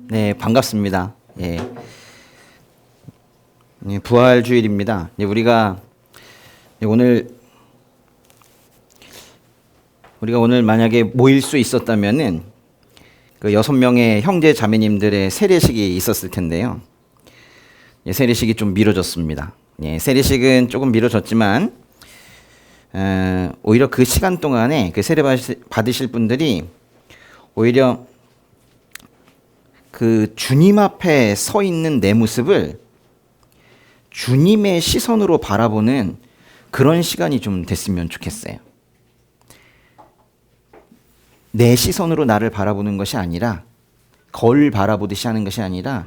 네, 반갑습니다. 예. 부활주일입니다. 우리가 오늘 만약에 모일 수 있었다면은 그 6명의 형제 자매님들의 세례식이 있었을 텐데요. 세례식이 좀 미뤄졌습니다. 세례식은 조금 미뤄졌지만 오히려 그 시간 동안에 그 세례 받으실 분들이 오히려 그 주님 앞에 서 있는 내 모습을 주님의 시선으로 바라보는 그런 시간이 좀 됐으면 좋겠어요. 내 시선으로 나를 바라보는 것이 아니라, 거울 바라보듯이 하는 것이 아니라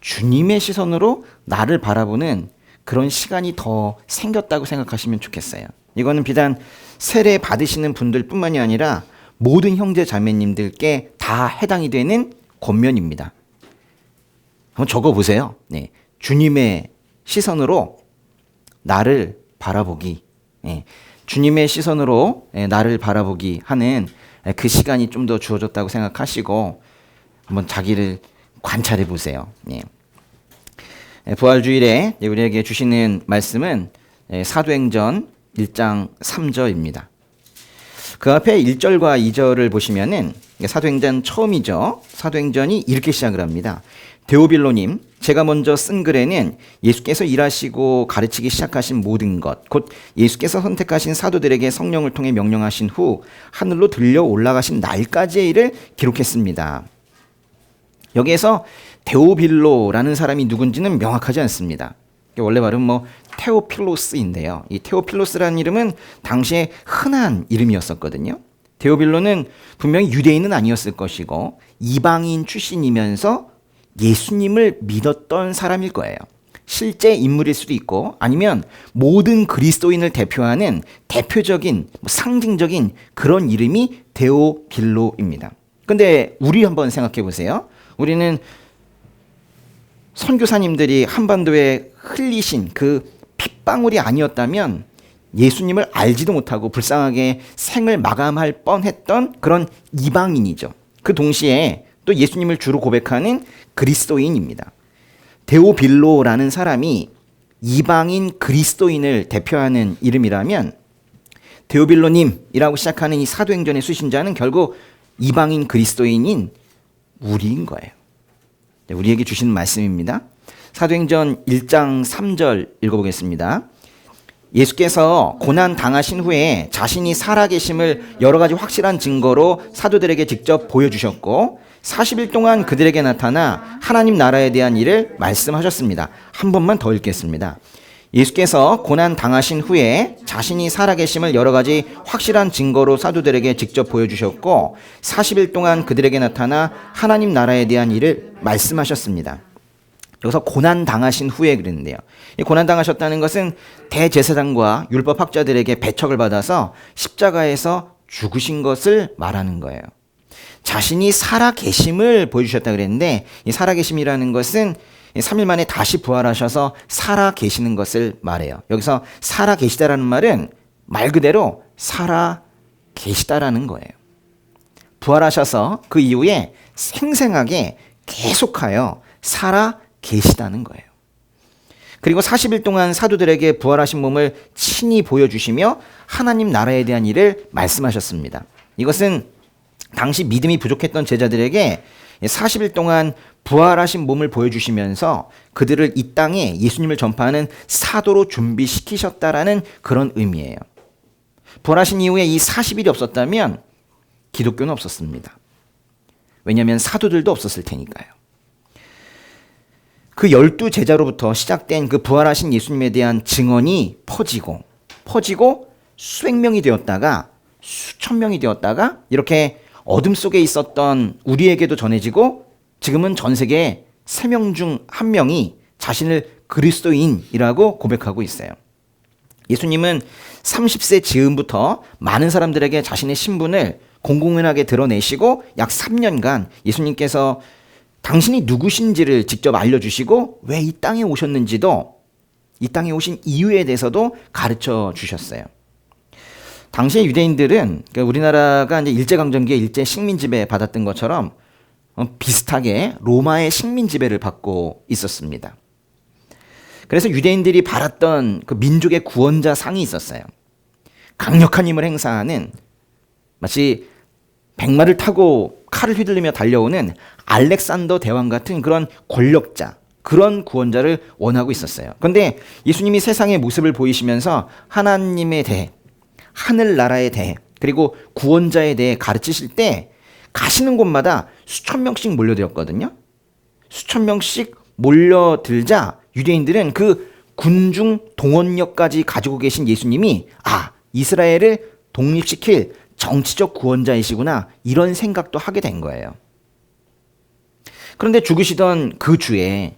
주님의 시선으로 나를 바라보는 그런 시간이 더 생겼다고 생각하시면 좋겠어요. 이거는 비단 세례 받으시는 분들뿐만이 아니라 모든 형제 자매님들께 다 해당이 되는 권면입니다. 한번 적어보세요. 네. 주님의 시선으로 나를 바라보기. 주님의 시선으로 나를 바라보기 하는 그 시간이 좀 더 주어졌다고 생각하시고 한번 자기를 관찰해 보세요. 부활주일에 우리에게 주시는 말씀은 사도행전 1장 3절입니다. 그 앞에 1절과 2절을 보시면은 사도행전 처음이죠. 사도행전이 이렇게 시작을 합니다. 데오빌로님, 제가 먼저 쓴 글에는 예수께서 일하시고 가르치기 시작하신 모든 것, 곧 예수께서 선택하신 사도들에게 성령을 통해 명령하신 후 하늘로 들려 올라가신 날까지의 일을 기록했습니다. 여기에서 데오빌로라는 사람이 누군지는 명확하지 않습니다. 원래 말은 테오필로스인데요. 이 테오필로스라는 이름은 당시에 흔한 이름이었었거든요. 데오빌로는 분명히 유대인은 아니었을 것이고 이방인 출신이면서 예수님을 믿었던 사람일 거예요. 실제 인물일 수도 있고 아니면 모든 그리스도인을 대표하는 대표적인 상징적인 그런 이름이 데오빌로입니다. 근데 우리 한번 생각해 보세요. 우리는 선교사님들이 한반도에 흘리신 그 핏방울이 아니었다면 예수님을 알지도 못하고 불쌍하게 생을 마감할 뻔했던 그런 이방인이죠. 그 동시에 또 예수님을 주로 고백하는 그리스도인입니다. 데오빌로라는 사람이 이방인 그리스도인을 대표하는 이름이라면 데오빌로님이라고 시작하는 이 사도행전의 수신자는 결국 이방인 그리스도인인 우리인 거예요. 우리에게 주시는 말씀입니다. 사도행전 1장 3절 읽어보겠습니다. 예수께서 고난 당하신 후에 자신이 살아계심을 여러 가지 확실한 증거로 사도들에게 직접 보여주셨고 40일 동안 그들에게 나타나 하나님 나라에 대한 일을 말씀하셨습니다. 한 번만 더 읽겠습니다. 예수께서 고난 당하신 후에 자신이 살아계심을 여러 가지 확실한 증거로 사도들에게 직접 보여주셨고 40일 동안 그들에게 나타나 하나님 나라에 대한 일을 말씀하셨습니다. 여기서 고난 당하신 후에 그랬는데요. 이 고난 당하셨다는 것은 대제사장과 율법학자들에게 배척을 받아서 십자가에서 죽으신 것을 말하는 거예요. 자신이 살아계심을 보여주셨다 그랬는데 이 살아계심이라는 것은 3일 만에 다시 부활하셔서 살아계시는 것을 말해요. 여기서 살아계시다라는 말은 말 그대로 살아계시다라는 거예요. 부활하셔서 그 이후에 생생하게 계속하여 살아계시다는 거예요. 그리고 40일 동안 사도들에게 부활하신 몸을 친히 보여주시며 하나님 나라에 대한 일을 말씀하셨습니다. 이것은 당시 믿음이 부족했던 제자들에게 40일 동안 부활하신 몸을 보여주시면서 그들을 이 땅에 예수님을 전파하는 사도로 준비시키셨다라는 그런 의미예요. 부활하신 이후에 이 40일이 없었다면 기독교는 없었습니다. 왜냐하면 사도들도 없었을 테니까요. 그 12제자로부터 시작된 그 부활하신 예수님에 대한 증언이 퍼지고 수백 명이 되었다가 수천 명이 되었다가 이렇게 어둠 속에 있었던 우리에게도 전해지고 지금은 전 세계 3명 중 1명이 자신을 그리스도인이라고 고백하고 있어요. 예수님은 30세 즈음부터 많은 사람들에게 자신의 신분을 공공연하게 드러내시고 약 3년간 예수님께서 당신이 누구신지를 직접 알려주시고 왜 이 땅에 오셨는지도 이 땅에 오신 이유에 대해서도 가르쳐 주셨어요. 당시의 유대인들은 우리나라가 이제 일제강점기에 일제 식민지배 받았던 것처럼 비슷하게 로마의 식민 지배를 받고 있었습니다. 그래서 유대인들이 바랐던 그 민족의 구원자 상이 있었어요. 강력한 힘을 행사하는, 마치 백마를 타고 칼을 휘둘리며 달려오는 알렉산더 대왕 같은 그런 권력자, 그런 구원자를 원하고 있었어요. 그런데 예수님이 세상의 모습을 보이시면서 하나님에 대해, 하늘나라에 대해, 그리고 구원자에 대해 가르치실 때 가시는 곳마다 수천 명씩 몰려들었거든요. 수천 명씩 몰려들자 유대인들은 그 군중 동원력까지 가지고 계신 예수님이 이스라엘을 독립시킬 정치적 구원자이시구나, 이런 생각도 하게 된 거예요. 그런데 죽으시던 그 주에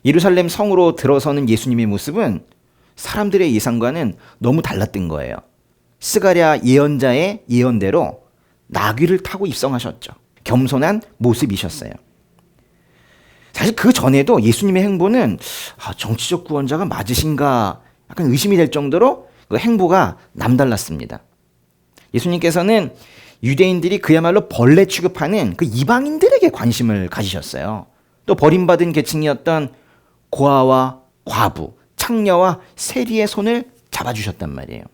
예루살렘 성으로 들어서는 예수님의 모습은 사람들의 예상과는 너무 달랐던 거예요. 스가랴 예언자의 예언대로 나귀를 타고 입성하셨죠. 겸손한 모습이셨어요. 사실 그 전에도 예수님의 행보는 정치적 구원자가 맞으신가 약간 의심이 될 정도로 그 행보가 남달랐습니다. 예수님께서는 유대인들이 그야말로 벌레 취급하는 그 이방인들에게 관심을 가지셨어요. 또 버림받은 계층이었던 고아와 과부, 창녀와 세리의 손을 잡아주셨단 말이에요.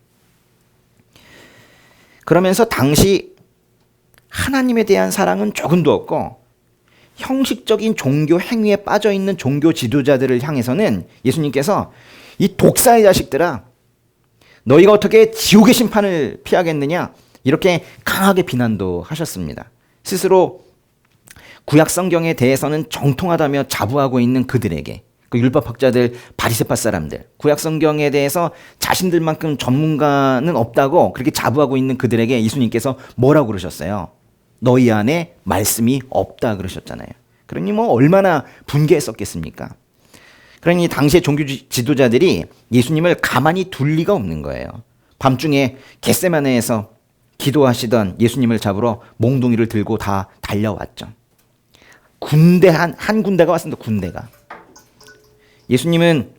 그러면서 당시 하나님에 대한 사랑은 조금도 없고 형식적인 종교 행위에 빠져있는 종교 지도자들을 향해서는 예수님께서 이 독사의 자식들아, 너희가 어떻게 지옥의 심판을 피하겠느냐, 이렇게 강하게 비난도 하셨습니다. 스스로 구약 성경에 대해서는 정통하다며 자부하고 있는 그들에게, 그 율법학자들, 바리새파 사람들, 구약 성경에 대해서 자신들만큼 전문가는 없다고 그렇게 자부하고 있는 그들에게 예수님께서 뭐라고 그러셨어요? 너희 안에 말씀이 없다 그러셨잖아요. 그러니 얼마나 분개했었겠습니까? 그러니 당시의 종교 지도자들이 예수님을 가만히 둘 리가 없는 거예요. 밤중에 겟세마네에서 기도하시던 예수님을 잡으러 몽둥이를 들고 다 달려왔죠. 군대 한 군대가 왔습니다. 군대가. 예수님은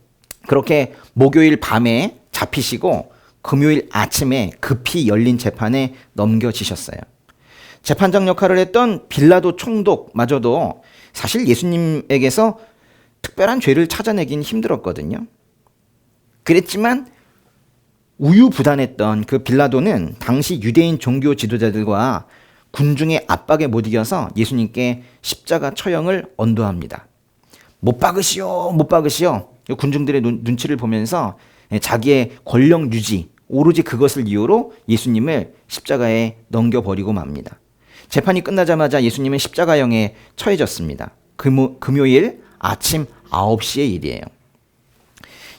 그렇게 목요일 밤에 잡히시고 금요일 아침에 급히 열린 재판에 넘겨지셨어요. 재판장 역할을 했던 빌라도 총독마저도 사실 예수님에게서 특별한 죄를 찾아내긴 힘들었거든요. 그랬지만 우유부단했던 그 빌라도는 당시 유대인 종교 지도자들과 군중의 압박에 못 이겨서 예수님께 십자가 처형을 언도합니다. 못 박으시오, 못 박으시오. 군중들의 눈치를 보면서 자기의 권력 유지, 오로지 그것을 이유로 예수님을 십자가에 넘겨버리고 맙니다. 재판이 끝나자마자 예수님은 십자가형에 처해졌습니다. 금요일 아침 9시의 일이에요.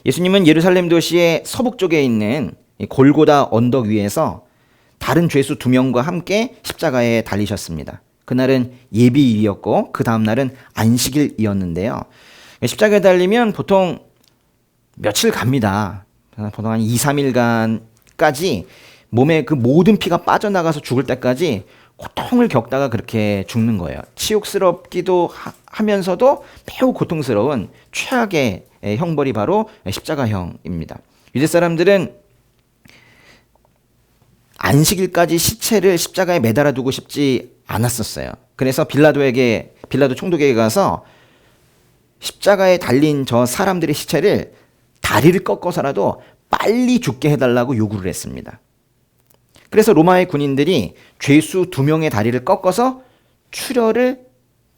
예수님은 예루살렘 도시의 서북 쪽에 있는 골고다 언덕 위에서 다른 죄수 2명과 함께 십자가에 달리셨습니다. 그날은 예비일이었고 그 다음 날은 안식일이었는데요. 십자가에 달리면 보통 며칠 갑니다. 보통 한 2, 3일간까지 몸에 그 모든 피가 빠져나가서 죽을 때까지 고통을 겪다가 그렇게 죽는 거예요. 치욕스럽기도 하면서도 매우 고통스러운 최악의 형벌이 바로 십자가형입니다. 유대 사람들은 안식일까지 시체를 십자가에 매달아 두고 싶지 않았었어요. 그래서 빌라도 총독에게 가서 십자가에 달린 저 사람들의 시체를 다리를 꺾어서라도 빨리 죽게 해달라고 요구를 했습니다. 그래서 로마의 군인들이 죄수 2명의 다리를 꺾어서 출혈을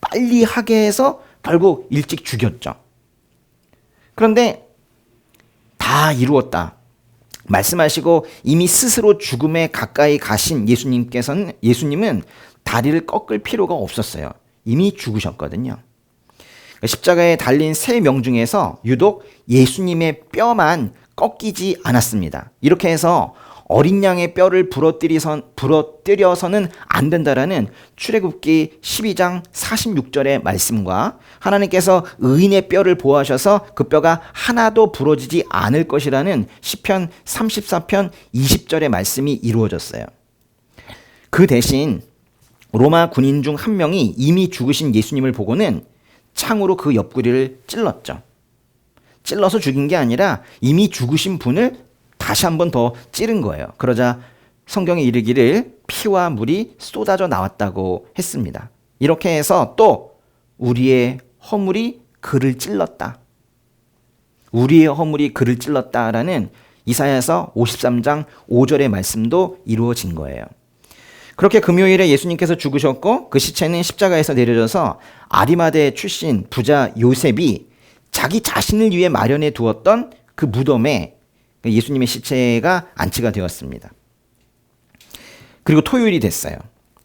빨리 하게 해서 결국 일찍 죽였죠. 그런데 다 이루었다 말씀하시고 이미 스스로 죽음에 가까이 가신 예수님은 다리를 꺾을 필요가 없었어요. 이미 죽으셨거든요. 십자가에 달린 3명 중에서 유독 예수님의 뼈만 꺾이지 않았습니다. 이렇게 해서 어린 양의 뼈를 부러뜨려서는 안 된다라는 출애굽기 12장 46절의 말씀과 하나님께서 의인의 뼈를 보호하셔서 그 뼈가 하나도 부러지지 않을 것이라는 시편 34편 20절의 말씀이 이루어졌어요. 그 대신 로마 군인 중 한 명이 이미 죽으신 예수님을 보고는 창으로 그 옆구리를 찔렀죠. 찔러서 죽인 게 아니라 이미 죽으신 분을 다시 한 번 더 찌른 거예요. 그러자 성경에 이르기를 피와 물이 쏟아져 나왔다고 했습니다. 이렇게 해서 또 우리의 허물이 그를 찔렀다. 우리의 허물이 그를 찔렀다라는 이사야서 53장 5절의 말씀도 이루어진 거예요. 그렇게 금요일에 예수님께서 죽으셨고 그 시체는 십자가에서 내려져서 아리마대 출신 부자 요셉이 자기 자신을 위해 마련해 두었던 그 무덤에 예수님의 시체가 안치가 되었습니다. 그리고 토요일이 됐어요.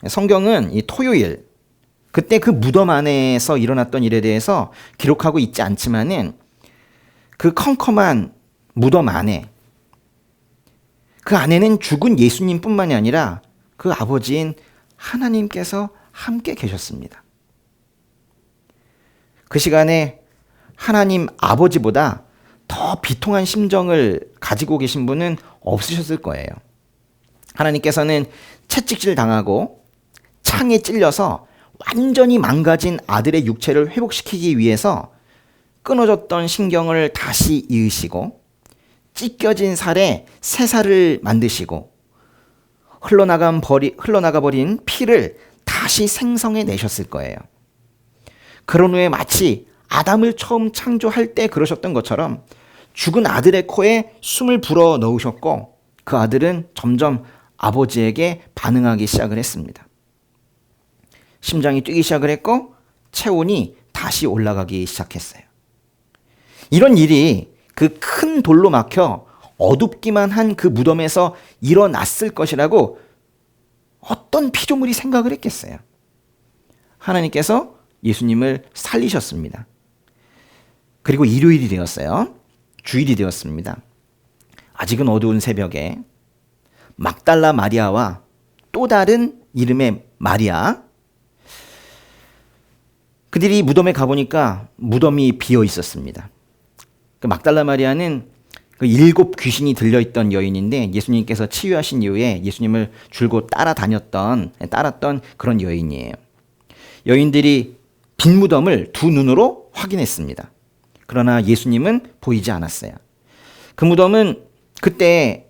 성경은 이 토요일, 그때 그 무덤 안에서 일어났던 일에 대해서 기록하고 있지 않지만은 그 컴컴한 무덤 안에, 그 안에는 죽은 예수님뿐만이 아니라 그 아버지인 하나님께서 함께 계셨습니다. 그 시간에 하나님 아버지보다 더 비통한 심정을 가지고 계신 분은 없으셨을 거예요. 하나님께서는 채찍질 당하고 창에 찔려서 완전히 망가진 아들의 육체를 회복시키기 위해서 끊어졌던 신경을 다시 이으시고 찢겨진 살에 새 살을 만드시고 흘러나가 버린 피를 다시 생성해 내셨을 거예요. 그런 후에 마치 아담을 처음 창조할 때 그러셨던 것처럼 죽은 아들의 코에 숨을 불어 넣으셨고 그 아들은 점점 아버지에게 반응하기 시작을 했습니다. 심장이 뛰기 시작을 했고 체온이 다시 올라가기 시작했어요. 이런 일이 그 큰 돌로 막혀 어둡기만 한 그 무덤에서 일어났을 것이라고 어떤 피조물이 생각을 했겠어요. 하나님께서 예수님을 살리셨습니다. 그리고 일요일이 되었어요. 주일이 되었습니다. 아직은 어두운 새벽에 막달라 마리아와 또 다른 이름의 마리아, 그들이 무덤에 가보니까 무덤이 비어 있었습니다. 그 막달라 마리아는 그 7 귀신이 들려있던 여인인데 예수님께서 치유하신 이후에 예수님을 줄곧 따랐던 그런 여인이에요. 여인들이 빈 무덤을 두 눈으로 확인했습니다. 그러나 예수님은 보이지 않았어요. 그 무덤은 그때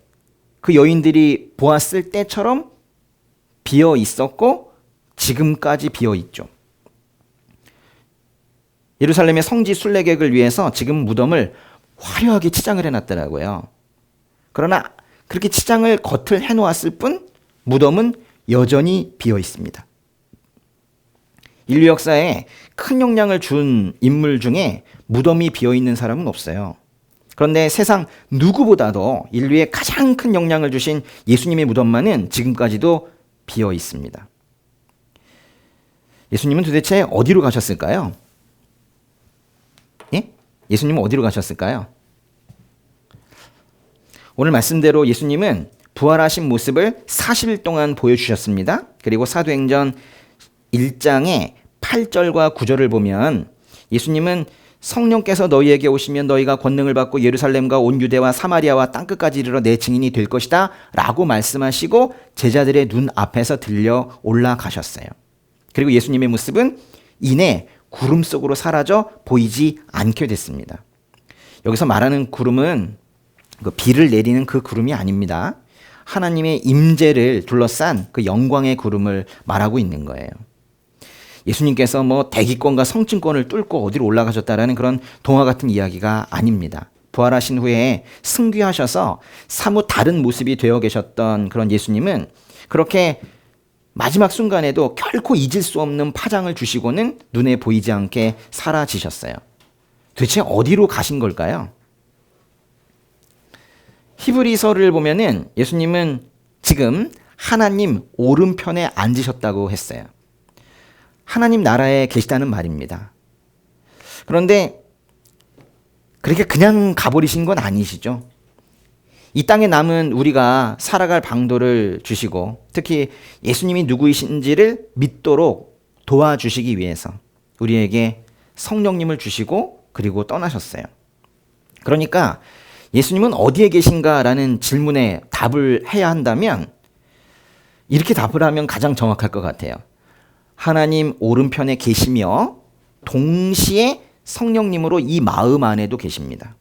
그 여인들이 보았을 때처럼 비어 있었고 지금까지 비어 있죠. 예루살렘의 성지 순례객을 위해서 지금 무덤을 화려하게 치장을 해놨더라고요. 그러나 그렇게 치장을 겉을 해놓았을 뿐 무덤은 여전히 비어 있습니다. 인류 역사에 큰 영향을 준 인물 중에 무덤이 비어 있는 사람은 없어요. 그런데 세상 누구보다도 인류에 가장 큰 영향을 주신 예수님의 무덤만은 지금까지도 비어 있습니다. 예수님은 도대체 어디로 가셨을까요? 예? 예수님은 어디로 가셨을까요? 오늘 말씀대로 예수님은 부활하신 모습을 40일 동안 보여주셨습니다. 그리고 사도행전 1장의 8절과 9절을 보면 예수님은 성령께서 너희에게 오시면 너희가 권능을 받고 예루살렘과 온 유대와 사마리아와 땅끝까지 이르러 내 증인이 될 것이다 라고 말씀하시고 제자들의 눈 앞에서 들려 올라가셨어요. 그리고 예수님의 모습은 이내 구름 속으로 사라져 보이지 않게 됐습니다. 여기서 말하는 구름은 비를 내리는 그 구름이 아닙니다. 하나님의 임재를 둘러싼 그 영광의 구름을 말하고 있는 거예요. 예수님께서 대기권과 성층권을 뚫고 어디로 올라가셨다라는 그런 동화 같은 이야기가 아닙니다. 부활하신 후에 승귀하셔서 사뭇 다른 모습이 되어 계셨던 그런 예수님은 그렇게 마지막 순간에도 결코 잊을 수 없는 파장을 주시고는 눈에 보이지 않게 사라지셨어요. 도대체 어디로 가신 걸까요? 히브리서를 보면은 예수님은 지금 하나님 오른편에 앉으셨다고 했어요. 하나님 나라에 계시다는 말입니다. 그런데 그렇게 그냥 가버리신 건 아니시죠? 이 땅에 남은 우리가 살아갈 방도를 주시고 특히 예수님이 누구이신지를 믿도록 도와주시기 위해서 우리에게 성령님을 주시고 그리고 떠나셨어요. 그러니까 예수님은 어디에 계신가라는 질문에 답을 해야 한다면 이렇게 답을 하면 가장 정확할 것 같아요. 하나님 오른편에 계시며 동시에 성령님으로 이 마음 안에도 계십니다.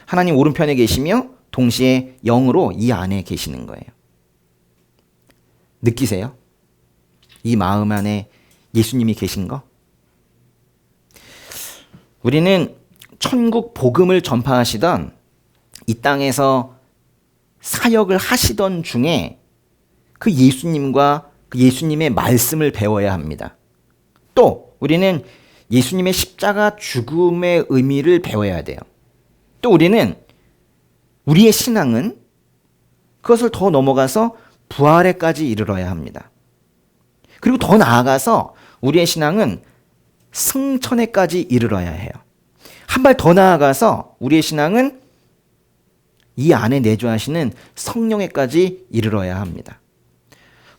하나님 오른편에 계시며 동시에 영으로 이 안에 계시는 거예요. 느끼세요? 이 마음 안에 예수님이 계신 거? 우리는 천국 복음을 전파하시던 이 땅에서 사역을 하시던 중에 그 예수님과 그 예수님의 말씀을 배워야 합니다. 또 우리는 예수님의 십자가 죽음의 의미를 배워야 돼요. 또 우리는 우리의 신앙은 그것을 더 넘어가서 부활에까지 이르러야 합니다. 그리고 더 나아가서 우리의 신앙은 승천에까지 이르러야 해요. 한 발 더 나아가서 우리의 신앙은 이 안에 내주하시는 성령에까지 이르러야 합니다.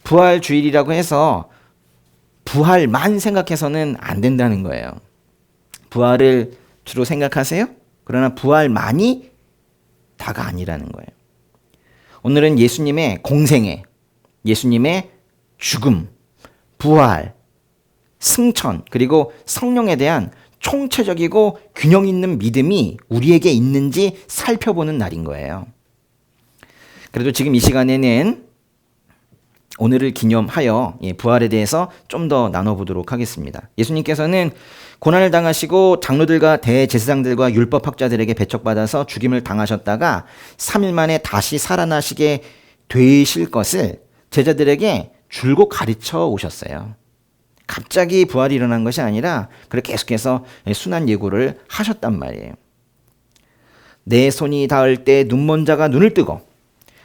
부활 주일이라고 해서 부활만 생각해서는 안 된다는 거예요. 부활을 주로 생각하세요? 그러나 부활만이 다가 아니라는 거예요. 오늘은 예수님의 공생애, 예수님의 죽음, 부활, 승천, 그리고 성령에 대한 총체적이고 균형 있는 믿음이 우리에게 있는지 살펴보는 날인 거예요. 그래도 지금 이 시간에는 오늘을 기념하여 부활에 대해서 좀 더 나눠보도록 하겠습니다. 예수님께서는 고난을 당하시고 장로들과 대제사장들과 율법학자들에게 배척받아서 죽임을 당하셨다가 3일 만에 다시 살아나시게 되실 것을 제자들에게 줄곧 가르쳐 오셨어요. 갑자기 부활이 일어난 것이 아니라 그렇게 계속해서 순환 예고를 하셨단 말이에요. 내 손이 닿을 때 눈먼 자가 눈을 뜨고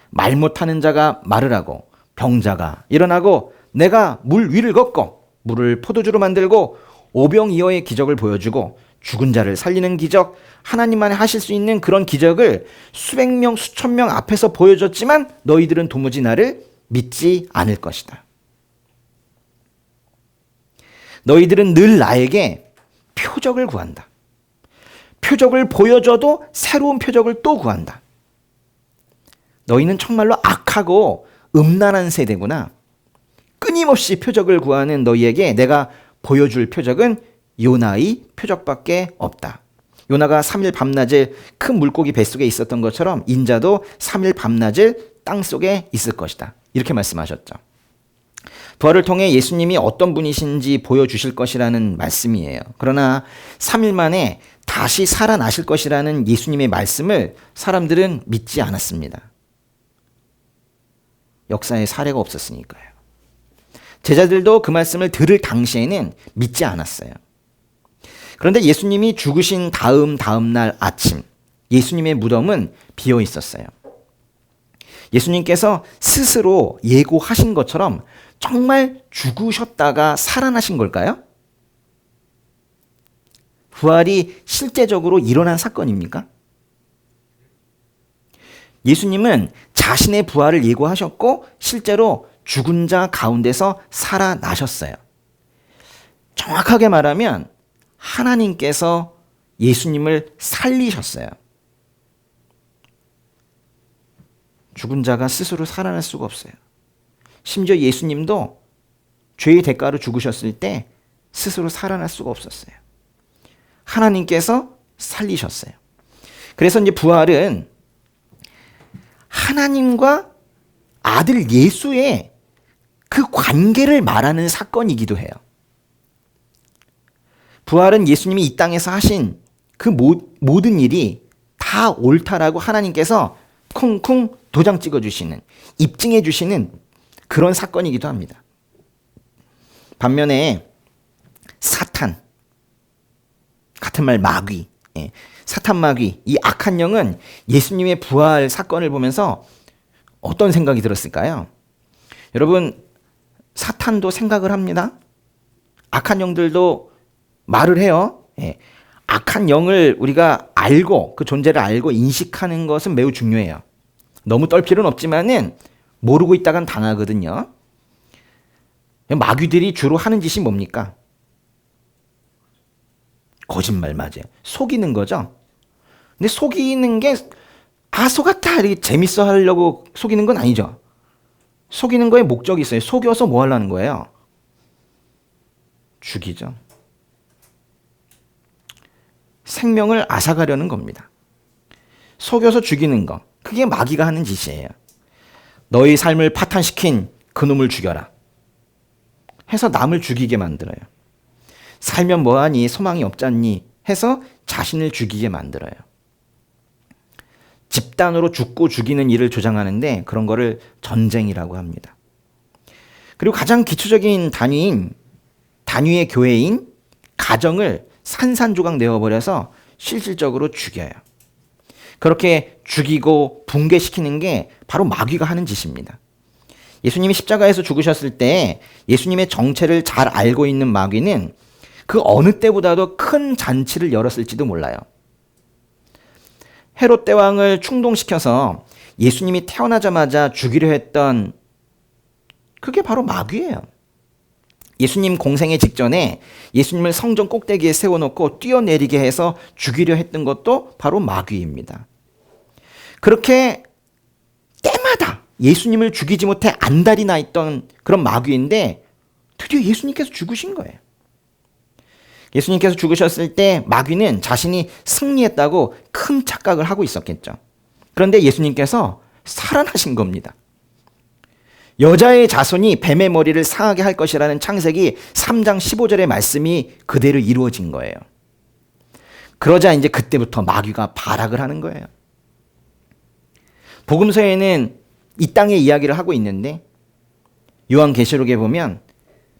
말 못하는 자가 말을 하고 병자가 일어나고 내가 물 위를 걷고 물을 포도주로 만들고 오병이어의 기적을 보여주고 죽은 자를 살리는 기적, 하나님만이 하실 수 있는 그런 기적을 수백 명, 수천 명 앞에서 보여줬지만 너희들은 도무지 나를 믿지 않을 것이다. 너희들은 늘 나에게 표적을 구한다. 표적을 보여줘도 새로운 표적을 또 구한다. 너희는 정말로 악하고 음란한 세대구나. 끊임없이 표적을 구하는 너희에게 내가 보여줄 표적은 요나의 표적밖에 없다. 요나가 3일 밤낮을 큰 물고기 뱃속에 있었던 것처럼 인자도 3일 밤낮을 땅속에 있을 것이다. 이렇게 말씀하셨죠. 부활을 통해 예수님이 어떤 분이신지 보여주실 것이라는 말씀이에요. 그러나 3일 만에 다시 살아나실 것이라는 예수님의 말씀을 사람들은 믿지 않았습니다. 역사에 사례가 없었으니까요. 제자들도 그 말씀을 들을 당시에는 믿지 않았어요. 그런데 예수님이 죽으신 다음 날 아침, 예수님의 무덤은 비어 있었어요. 예수님께서 스스로 예고하신 것처럼 정말 죽으셨다가 살아나신 걸까요? 부활이 실제적으로 일어난 사건입니까? 예수님은 자신의 부활을 예고하셨고 실제로 죽은 자 가운데서 살아나셨어요. 정확하게 말하면 하나님께서 예수님을 살리셨어요. 죽은 자가 스스로 살아날 수가 없어요. 심지어 예수님도 죄의 대가로 죽으셨을 때 스스로 살아날 수가 없었어요. 하나님께서 살리셨어요. 그래서 이제 부활은 하나님과 아들 예수의 그 관계를 말하는 사건이기도 해요. 부활은 예수님이 이 땅에서 하신 그 모든 일이 다 옳다라고 하나님께서 쿵쿵 도장 찍어주시는, 입증해주시는 그런 사건이기도 합니다. 반면에 사탄, 같은 말 마귀, 사탄 마귀, 이 악한 영은 예수님의 부활 사건을 보면서 어떤 생각이 들었을까요? 여러분, 사탄도 생각을 합니다. 악한 영들도 말을 해요. 악한 영을 우리가 알고 그 존재를 알고 인식하는 것은 매우 중요해요. 너무 떨 필요는 없지만은 모르고 있다간 당하거든요. 마귀들이 주로 하는 짓이 뭡니까? 거짓말 맞아요. 속이는 거죠. 근데 속이는 게 속았다 이렇게 재밌어 하려고 속이는 건 아니죠. 속이는 거에 목적이 있어요. 속여서 뭐 하려는 거예요? 죽이죠. 생명을 앗아가려는 겁니다. 속여서 죽이는 거. 그게 마귀가 하는 짓이에요. 너희 삶을 파탄시킨 그놈을 죽여라. 해서 남을 죽이게 만들어요. 살면 뭐하니 소망이 없잖니 해서 자신을 죽이게 만들어요. 집단으로 죽고 죽이는 일을 조장하는데 그런 거를 전쟁이라고 합니다. 그리고 가장 기초적인 단위의 교회인 가정을 산산조각 내어버려서 실질적으로 죽여요. 그렇게 죽이고 붕괴시키는 게 바로 마귀가 하는 짓입니다. 예수님이 십자가에서 죽으셨을 때 예수님의 정체를 잘 알고 있는 마귀는 그 어느 때보다도 큰 잔치를 열었을지도 몰라요. 헤롯 대왕을 충동시켜서 예수님이 태어나자마자 죽이려 했던 그게 바로 마귀예요. 예수님 공생의 직전에 예수님을 성전 꼭대기에 세워놓고 뛰어내리게 해서 죽이려 했던 것도 바로 마귀입니다. 그렇게 때마다 예수님을 죽이지 못해 안달이 나 있던 그런 마귀인데 드디어 예수님께서 죽으신 거예요. 예수님께서 죽으셨을 때 마귀는 자신이 승리했다고 큰 착각을 하고 있었겠죠. 그런데 예수님께서 살아나신 겁니다. 여자의 자손이 뱀의 머리를 상하게 할 것이라는 창세기 3장 15절의 말씀이 그대로 이루어진 거예요. 그러자 이제 그때부터 마귀가 발악을 하는 거예요. 복음서에는 이 땅의 이야기를 하고 있는데 요한계시록에 보면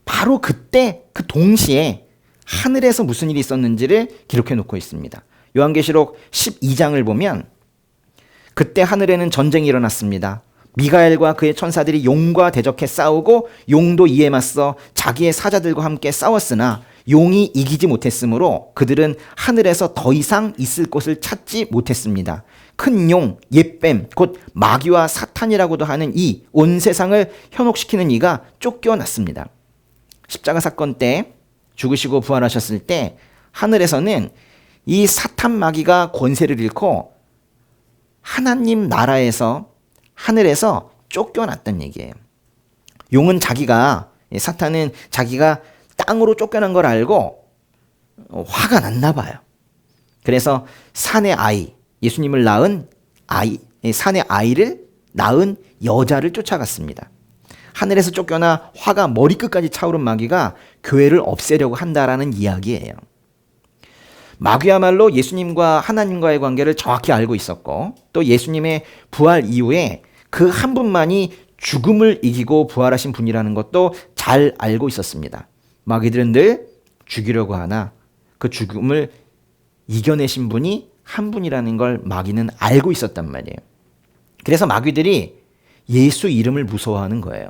바로 그때 그 동시에 하늘에서 무슨 일이 있었는지를 기록해 놓고 있습니다. 요한계시록 12장을 보면 그때 하늘에는 전쟁이 일어났습니다. 미가엘과 그의 천사들이 용과 대적해 싸우고 용도 이에 맞서 자기의 사자들과 함께 싸웠으나 용이 이기지 못했으므로 그들은 하늘에서 더 이상 있을 곳을 찾지 못했습니다. 큰 용, 옛뱀, 곧 마귀와 사탄이라고도 하는 이 온 세상을 현혹시키는 이가 쫓겨났습니다. 십자가 사건 때 죽으시고 부활하셨을 때 하늘에서는 이 사탄 마귀가 권세를 잃고 하나님 나라에서 하늘에서 쫓겨났던 얘기예요. 용은 사탄은 자기가 땅으로 쫓겨난 걸 알고 화가 났나 봐요. 그래서 산의 아이, 예수님을 낳은 아이, 산의 아이를 낳은 여자를 쫓아갔습니다. 하늘에서 쫓겨나 화가 머리끝까지 차오른 마귀가 교회를 없애려고 한다라는 이야기예요. 마귀야말로 예수님과 하나님과의 관계를 정확히 알고 있었고 또 예수님의 부활 이후에 그 한 분만이 죽음을 이기고 부활하신 분이라는 것도 잘 알고 있었습니다. 마귀들은 늘 죽이려고 하나 그 죽음을 이겨내신 분이 한 분이라는 걸 마귀는 알고 있었단 말이에요. 그래서 마귀들이 예수 이름을 무서워하는 거예요.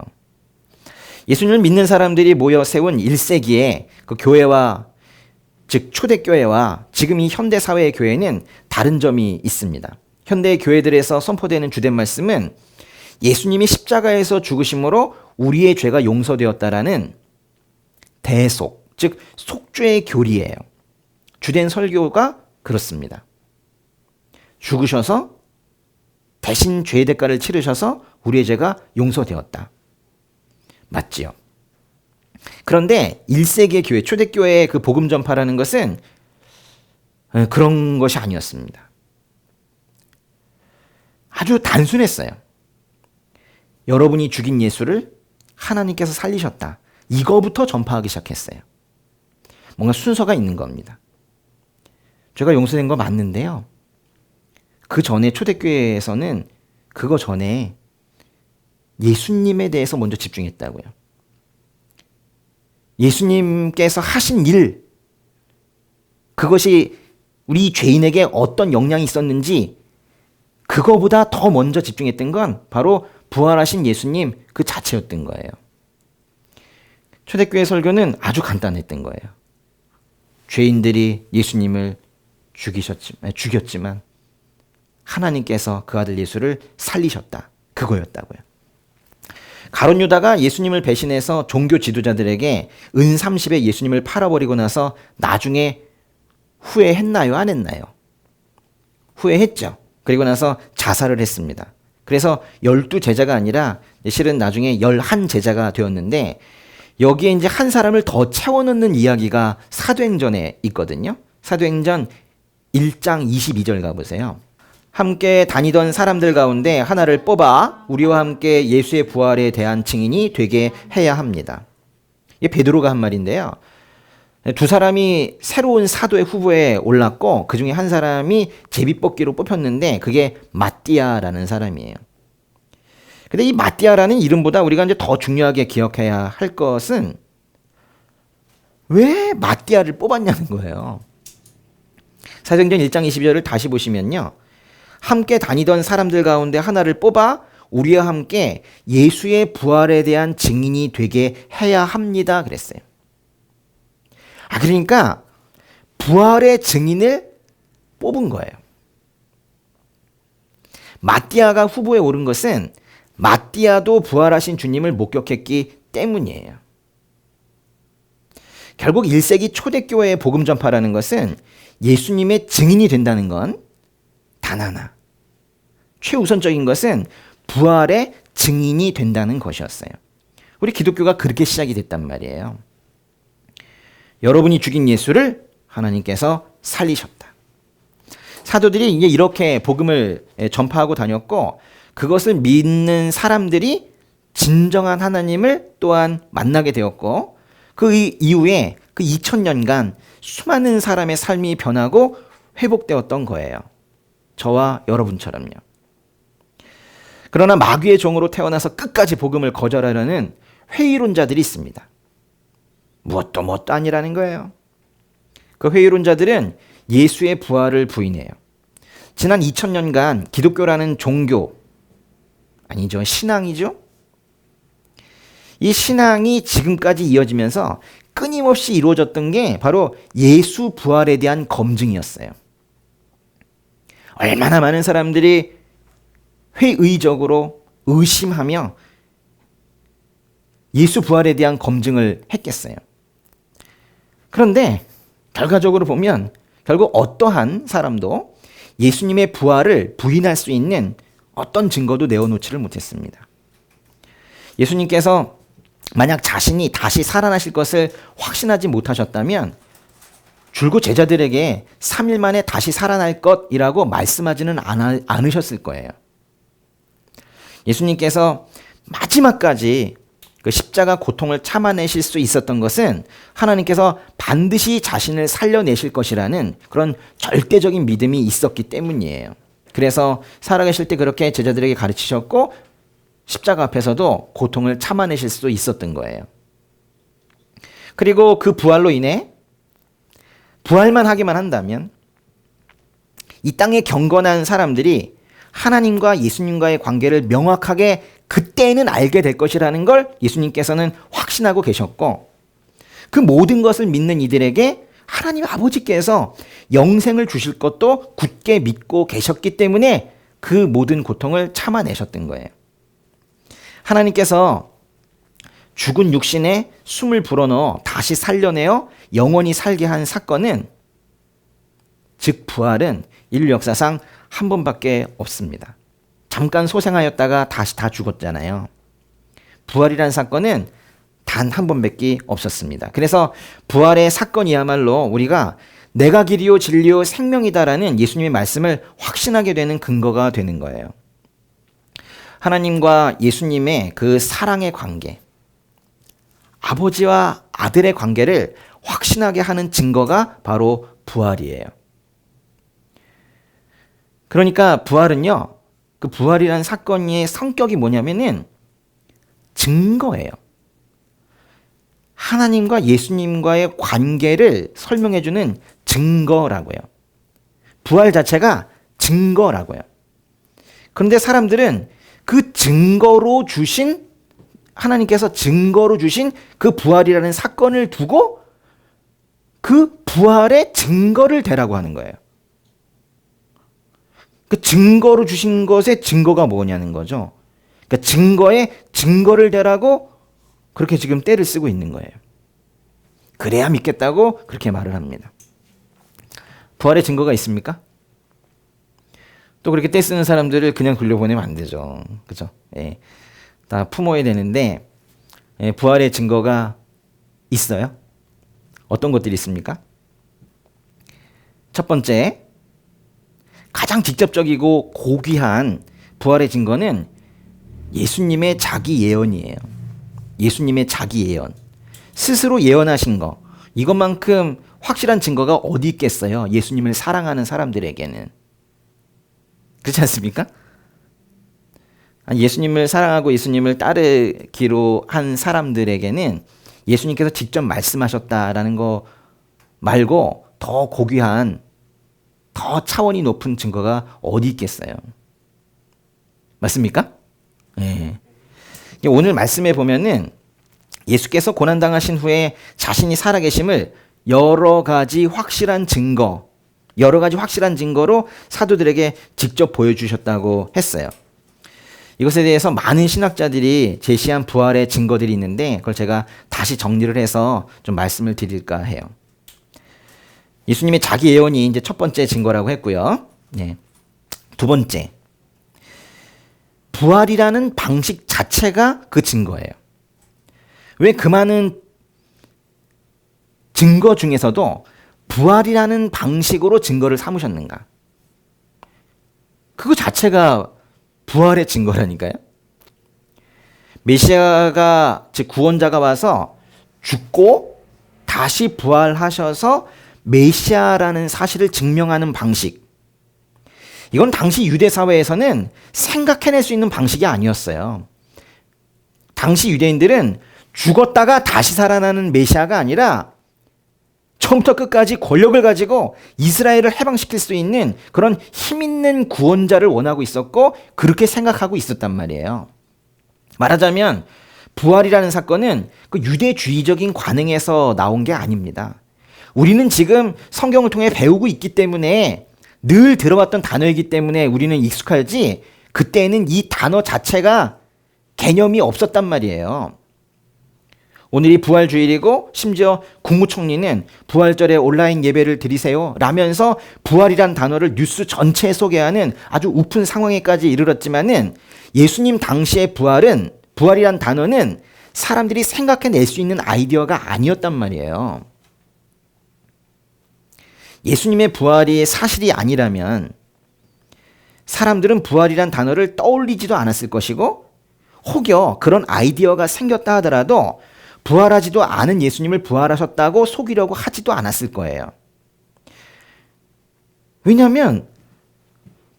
예수님을 믿는 사람들이 모여 세운 1세기에 그 교회와 즉 초대교회와 지금 이 현대사회의 교회는 다른 점이 있습니다. 현대의 교회들에서 선포되는 주된 말씀은 예수님이 십자가에서 죽으심으로 우리의 죄가 용서되었다라는 대속, 즉 속죄의 교리예요. 주된 설교가 그렇습니다. 죽으셔서 대신 죄의 대가를 치르셔서 우리의 죄가 용서되었다. 맞지요? 그런데 1세기의 교회, 초대교회의 그 복음 전파라는 것은 그런 것이 아니었습니다. 아주 단순했어요. 여러분이 죽인 예수를 하나님께서 살리셨다. 이거부터 전파하기 시작했어요. 뭔가 순서가 있는 겁니다. 죄가 용서된 거 맞는데요. 그 전에 초대교회에서는 그거 전에 예수님에 대해서 먼저 집중했다고요. 예수님께서 하신 일, 그것이 우리 죄인에게 어떤 영향이 있었는지 그거보다 더 먼저 집중했던 건 바로 부활하신 예수님 그 자체였던 거예요. 초대교회 설교는 아주 간단했던 거예요. 죄인들이 예수님을 죽였지만 하나님께서 그 아들 예수를 살리셨다. 그거였다고요. 가룟 유다가 예수님을 배신해서 종교 지도자들에게 은 30에 예수님을 팔아버리고 나서 나중에 후회했나요? 안 했나요? 후회했죠. 그리고 나서 자살을 했습니다. 그래서 12제자가 아니라 실은 나중에 11제자가 되었는데 여기에 이제 한 사람을 더 채워넣는 이야기가 사도행전에 있거든요. 사도행전 1장 22절 가보세요. 함께 다니던 사람들 가운데 하나를 뽑아 우리와 함께 예수의 부활에 대한 증인이 되게 해야 합니다. 이게 베드로가 한 말인데요. 두 사람이 새로운 사도의 후보에 올랐고 그 중에 한 사람이 제비뽑기로 뽑혔는데 그게 마띠아라는 사람이에요. 근데 이 마띠아라는 이름보다 우리가 이제 더 중요하게 기억해야 할 것은 왜 마띠아를 뽑았냐는 거예요. 사도행전 1장 22절을 다시 보시면요. 함께 다니던 사람들 가운데 하나를 뽑아 우리와 함께 예수의 부활에 대한 증인이 되게 해야 합니다. 그랬어요. 그러니까 부활의 증인을 뽑은 거예요. 마띠아가 후보에 오른 것은 마띠아도 부활하신 주님을 목격했기 때문이에요. 결국 1세기 초대교회의 복음 전파라는 것은 예수님의 증인이 된다는 건 단 하나. 최우선적인 것은 부활의 증인이 된다는 것이었어요. 우리 기독교가 그렇게 시작이 됐단 말이에요. 여러분이 죽인 예수를 하나님께서 살리셨다. 사도들이 이제 이렇게 복음을 전파하고 다녔고 그것을 믿는 사람들이 진정한 하나님을 또한 만나게 되었고 그 이후에 그 2000년간 수많은 사람의 삶이 변하고 회복되었던 거예요. 저와 여러분처럼요. 그러나 마귀의 종으로 태어나서 끝까지 복음을 거절하려는 회의론자들이 있습니다. 무엇도 아니라는 거예요. 그 회의론자들은 예수의 부활을 부인해요. 지난 2000년간 기독교라는 종교, 아니죠, 신앙이죠. 이 신앙이 지금까지 이어지면서 끊임없이 이루어졌던 게 바로 예수 부활에 대한 검증이었어요. 얼마나 많은 사람들이 회의적으로 의심하며 예수 부활에 대한 검증을 했겠어요. 그런데 결과적으로 보면 결국 어떠한 사람도 예수님의 부활을 부인할 수 있는 어떤 증거도 내어놓지를 못했습니다. 예수님께서 만약 자신이 다시 살아나실 것을 확신하지 못하셨다면 줄곧 제자들에게 3일 만에 다시 살아날 것이라고 말씀하지는 않으셨을 거예요. 예수님께서 마지막까지 그 십자가 고통을 참아내실 수 있었던 것은 하나님께서 반드시 자신을 살려내실 것이라는 그런 절대적인 믿음이 있었기 때문이에요. 그래서 살아계실 때 그렇게 제자들에게 가르치셨고 십자가 앞에서도 고통을 참아내실 수 있었던 거예요. 그리고 그 부활로 인해 부활만 하기만 한다면 이 땅에 경건한 사람들이 하나님과 예수님과의 관계를 명확하게 그때는 알게 될 것이라는 걸 예수님께서는 확신하고 계셨고 그 모든 것을 믿는 이들에게 하나님 아버지께서 영생을 주실 것도 굳게 믿고 계셨기 때문에 그 모든 고통을 참아내셨던 거예요. 하나님께서 죽은 육신에 숨을 불어넣어 다시 살려내어 영원히 살게 한 사건은 즉 부활은 인류 역사상 한 번밖에 없습니다. 잠깐 소생하였다가 다시 다 죽었잖아요. 부활이라는 사건은 단 한 번밖에 없었습니다. 그래서 부활의 사건이야말로 우리가 내가 길이요 진리요 생명이다라는 예수님의 말씀을 확신하게 되는 근거가 되는 거예요. 하나님과 예수님의 그 사랑의 관계, 아버지와 아들의 관계를 확신하게 하는 증거가 바로 부활이에요. 그러니까 부활은요, 그 부활이라는 사건의 성격이 뭐냐면은 증거예요. 하나님과 예수님과의 관계를 설명해주는 증거라고요. 부활 자체가 증거라고요. 그런데 사람들은 그 증거로 주신, 하나님께서 증거로 주신 그 부활이라는 사건을 두고 그 부활의 증거를 대라고 하는 거예요. 그 증거로 주신 것의 증거가 뭐냐는 거죠. 그러니까 증거에 증거를 대라고 그렇게 지금 떼를 쓰고 있는 거예요. 그래야 믿겠다고 그렇게 말을 합니다. 부활의 증거가 있습니까? 또 그렇게 떼 쓰는 사람들을 그냥 돌려보내면 안 되죠. 그죠? 예. 다 품어야 되는데, 예, 부활의 증거가 있어요. 어떤 것들이 있습니까? 첫 번째, 가장 직접적이고 고귀한 부활의 증거는 예수님의 자기 예언이에요. 예수님의 자기 예언. 스스로 예언하신 거, 이것만큼 확실한 증거가 어디 있겠어요? 예수님을 사랑하는 사람들에게는. 그렇지 않습니까? 예수님을 사랑하고 예수님을 따르기로 한 사람들에게는 예수님께서 직접 말씀하셨다라는 거 말고 더 고귀한, 더 차원이 높은 증거가 어디 있겠어요? 맞습니까? 네. 오늘 말씀에 보면은 예수께서 고난당하신 후에 자신이 살아계심을 여러 가지 확실한 증거로 사도들에게 직접 보여주셨다고 했어요. 이것에 대해서 많은 신학자들이 제시한 부활의 증거들이 있는데 그걸 제가 다시 정리를 해서 좀 말씀을 드릴까 해요. 예수님의 자기 예언이 이제 첫 번째 증거라고 했고요. 네. 두 번째, 부활이라는 방식 자체가 그 증거예요. 왜 그 많은 증거 중에서도 부활이라는 방식으로 증거를 삼으셨는가? 그거 자체가 부활의 증거라니까요. 메시아가, 즉 구원자가 와서 죽고 다시 부활하셔서 메시아라는 사실을 증명하는 방식. 이건 당시 유대 사회에서는 생각해낼 수 있는 방식이 아니었어요. 당시 유대인들은 죽었다가 다시 살아나는 메시아가 아니라 처음부터 끝까지 권력을 가지고 이스라엘을 해방시킬 수 있는 그런 힘 있는 구원자를 원하고 있었고 그렇게 생각하고 있었단 말이에요. 말하자면 부활이라는 사건은 그 유대주의적인 관행에서 나온 게 아닙니다. 우리는 지금 성경을 통해 배우고 있기 때문에 늘 들어왔던 단어이기 때문에 우리는 익숙하지 그때는 이 단어 자체가 개념이 없었단 말이에요. 오늘이 부활주일이고 심지어 국무총리는 부활절에 온라인 예배를 드리세요 라면서 부활이란 단어를 뉴스 전체에 소개하는 아주 우픈 상황에까지 이르렀지만은 예수님 당시의 부활이란 단어는 사람들이 생각해낼 수 있는 아이디어가 아니었단 말이에요. 예수님의 부활이 사실이 아니라면 사람들은 부활이란 단어를 떠올리지도 않았을 것이고 혹여 그런 아이디어가 생겼다 하더라도 부활하지도 않은 예수님을 부활하셨다고 속이려고 하지도 않았을 거예요. 왜냐하면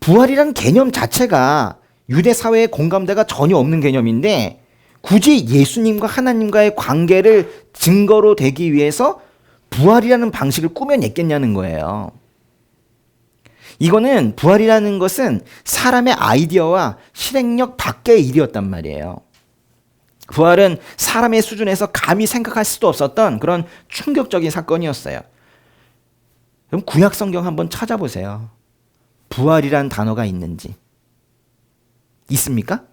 부활이란 개념 자체가 유대 사회의 공감대가 전혀 없는 개념인데 굳이 예수님과 하나님과의 관계를 증거로 되기 위해서 부활이라는 방식을 꾸며냈겠냐는 거예요. 이거는 부활이라는 것은 사람의 아이디어와 실행력 밖의 일이었단 말이에요. 부활은 사람의 수준에서 감히 생각할 수도 없었던 그런 충격적인 사건이었어요. 그럼 구약 성경 한번 찾아보세요. 부활이란 단어가 있는지. 있습니까?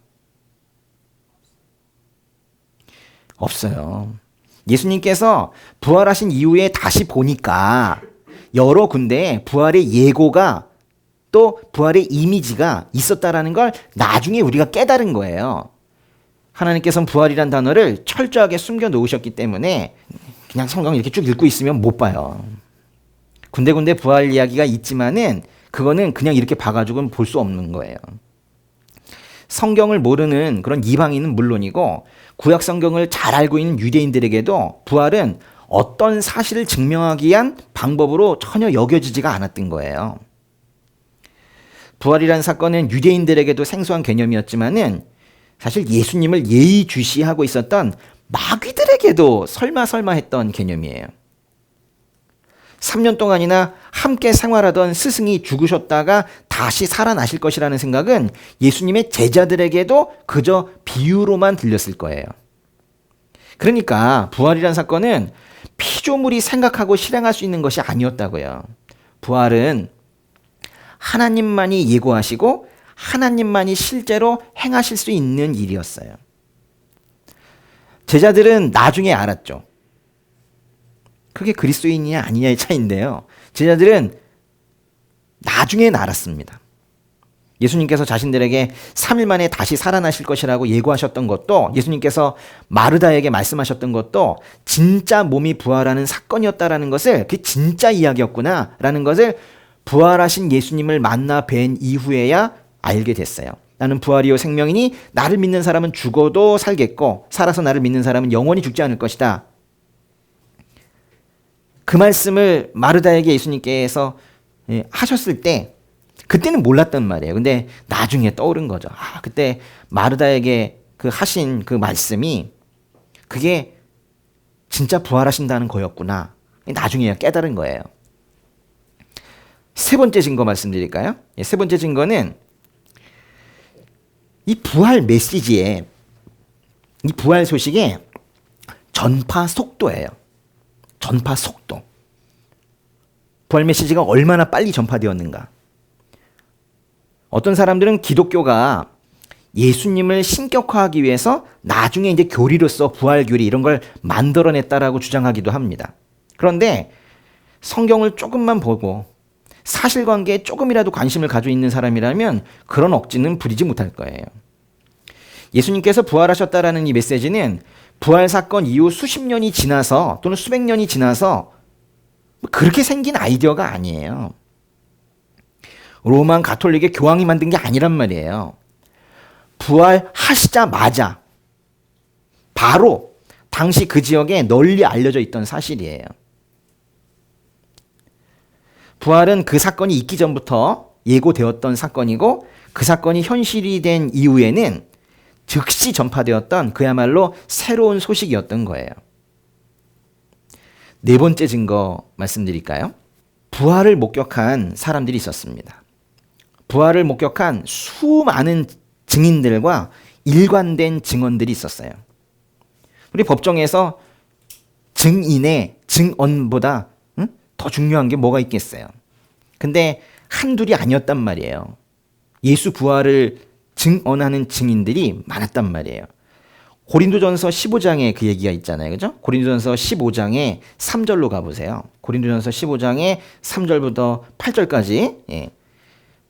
없어요. 예수님께서 부활하신 이후에 다시 보니까 여러 군데에 부활의 예고가 또 부활의 이미지가 있었다라는 걸 나중에 우리가 깨달은 거예요. 하나님께서는 부활이란 단어를 철저하게 숨겨 놓으셨기 때문에 그냥 성경을 이렇게 쭉 읽고 있으면 못 봐요. 군데군데 부활 이야기가 있지만은 그거는 그냥 이렇게 봐가지고는 볼 수 없는 거예요. 성경을 모르는 그런 이방인은 물론이고 구약 성경을 잘 알고 있는 유대인들에게도 부활은 어떤 사실을 증명하기 위한 방법으로 전혀 여겨지지가 않았던 거예요. 부활이라는 사건은 유대인들에게도 생소한 개념이었지만은 사실 예수님을 예의주시하고 있었던 마귀들에게도 설마 했던 개념이에요. 3년 동안이나 함께 생활하던 스승이 죽으셨다가 다시 살아나실 것이라는 생각은 예수님의 제자들에게도 그저 비유로만 들렸을 거예요. 그러니까 부활이라는 사건은 피조물이 생각하고 실행할 수 있는 것이 아니었다고요. 부활은 하나님만이 예고하시고 하나님만이 실제로 행하실 수 있는 일이었어요. 제자들은 나중에 알았죠. 그게 그리스도인이냐 아니냐의 차이인데요. 제자들은 나중에 알았습니다. 예수님께서 자신들에게 3일 만에 다시 살아나실 것이라고 예고하셨던 것도 예수님께서 마르다에게 말씀하셨던 것도 진짜 몸이 부활하는 사건이었다라는 것을 그게 진짜 이야기였구나라는 것을 부활하신 예수님을 만나 뵌 이후에야 알게 됐어요. 나는 부활이요 생명이니 나를 믿는 사람은 죽어도 살겠고 살아서 나를 믿는 사람은 영원히 죽지 않을 것이다. 그 말씀을 마르다에게 예수님께서 하셨을 때 그때는 몰랐단 말이에요. 근데 나중에 떠오른 거죠. 그때 마르다에게 그 하신 그 말씀이 그게 진짜 부활하신다는 거였구나. 나중에 깨달은 거예요. 세 번째 증거 말씀드릴까요? 세 번째 증거는 이 부활 메시지에, 이 부활 소식의 전파 속도예요. 전파 속도. 부활 메시지가 얼마나 빨리 전파되었는가. 어떤 사람들은 기독교가 예수님을 신격화하기 위해서 나중에 이제 교리로서 부활 교리 이런 걸 만들어냈다라고 주장하기도 합니다. 그런데 성경을 조금만 보고 사실관계에 조금이라도 관심을 가지고 있는 사람이라면 그런 억지는 부리지 못할 거예요. 예수님께서 부활하셨다라는 이 메시지는 부활 사건 이후 수십 년이 지나서 또는 수백 년이 지나서 그렇게 생긴 아이디어가 아니에요. 로마 가톨릭의 교황이 만든 게 아니란 말이에요. 부활하시자마자 바로 당시 그 지역에 널리 알려져 있던 사실이에요. 부활은 그 사건이 있기 전부터 예고되었던 사건이고 그 사건이 현실이 된 이후에는 즉시 전파되었던 그야말로 새로운 소식이었던 거예요. 네 번째 증거 말씀드릴까요? 부활을 목격한 사람들이 있었습니다. 부활을 목격한 수많은 증인들과 일관된 증언들이 있었어요. 우리 법정에서 증인의 증언보다 더 중요한 게 뭐가 있겠어요? 근데 한둘이 아니었단 말이에요. 예수 부활을 증언하는 증인들이 많았단 말이에요. 고린도전서 15장에 그 얘기가 있잖아요. 그죠? 고린도전서 15장에 3절로 가보세요. 고린도전서 15장에 3절부터 8절까지.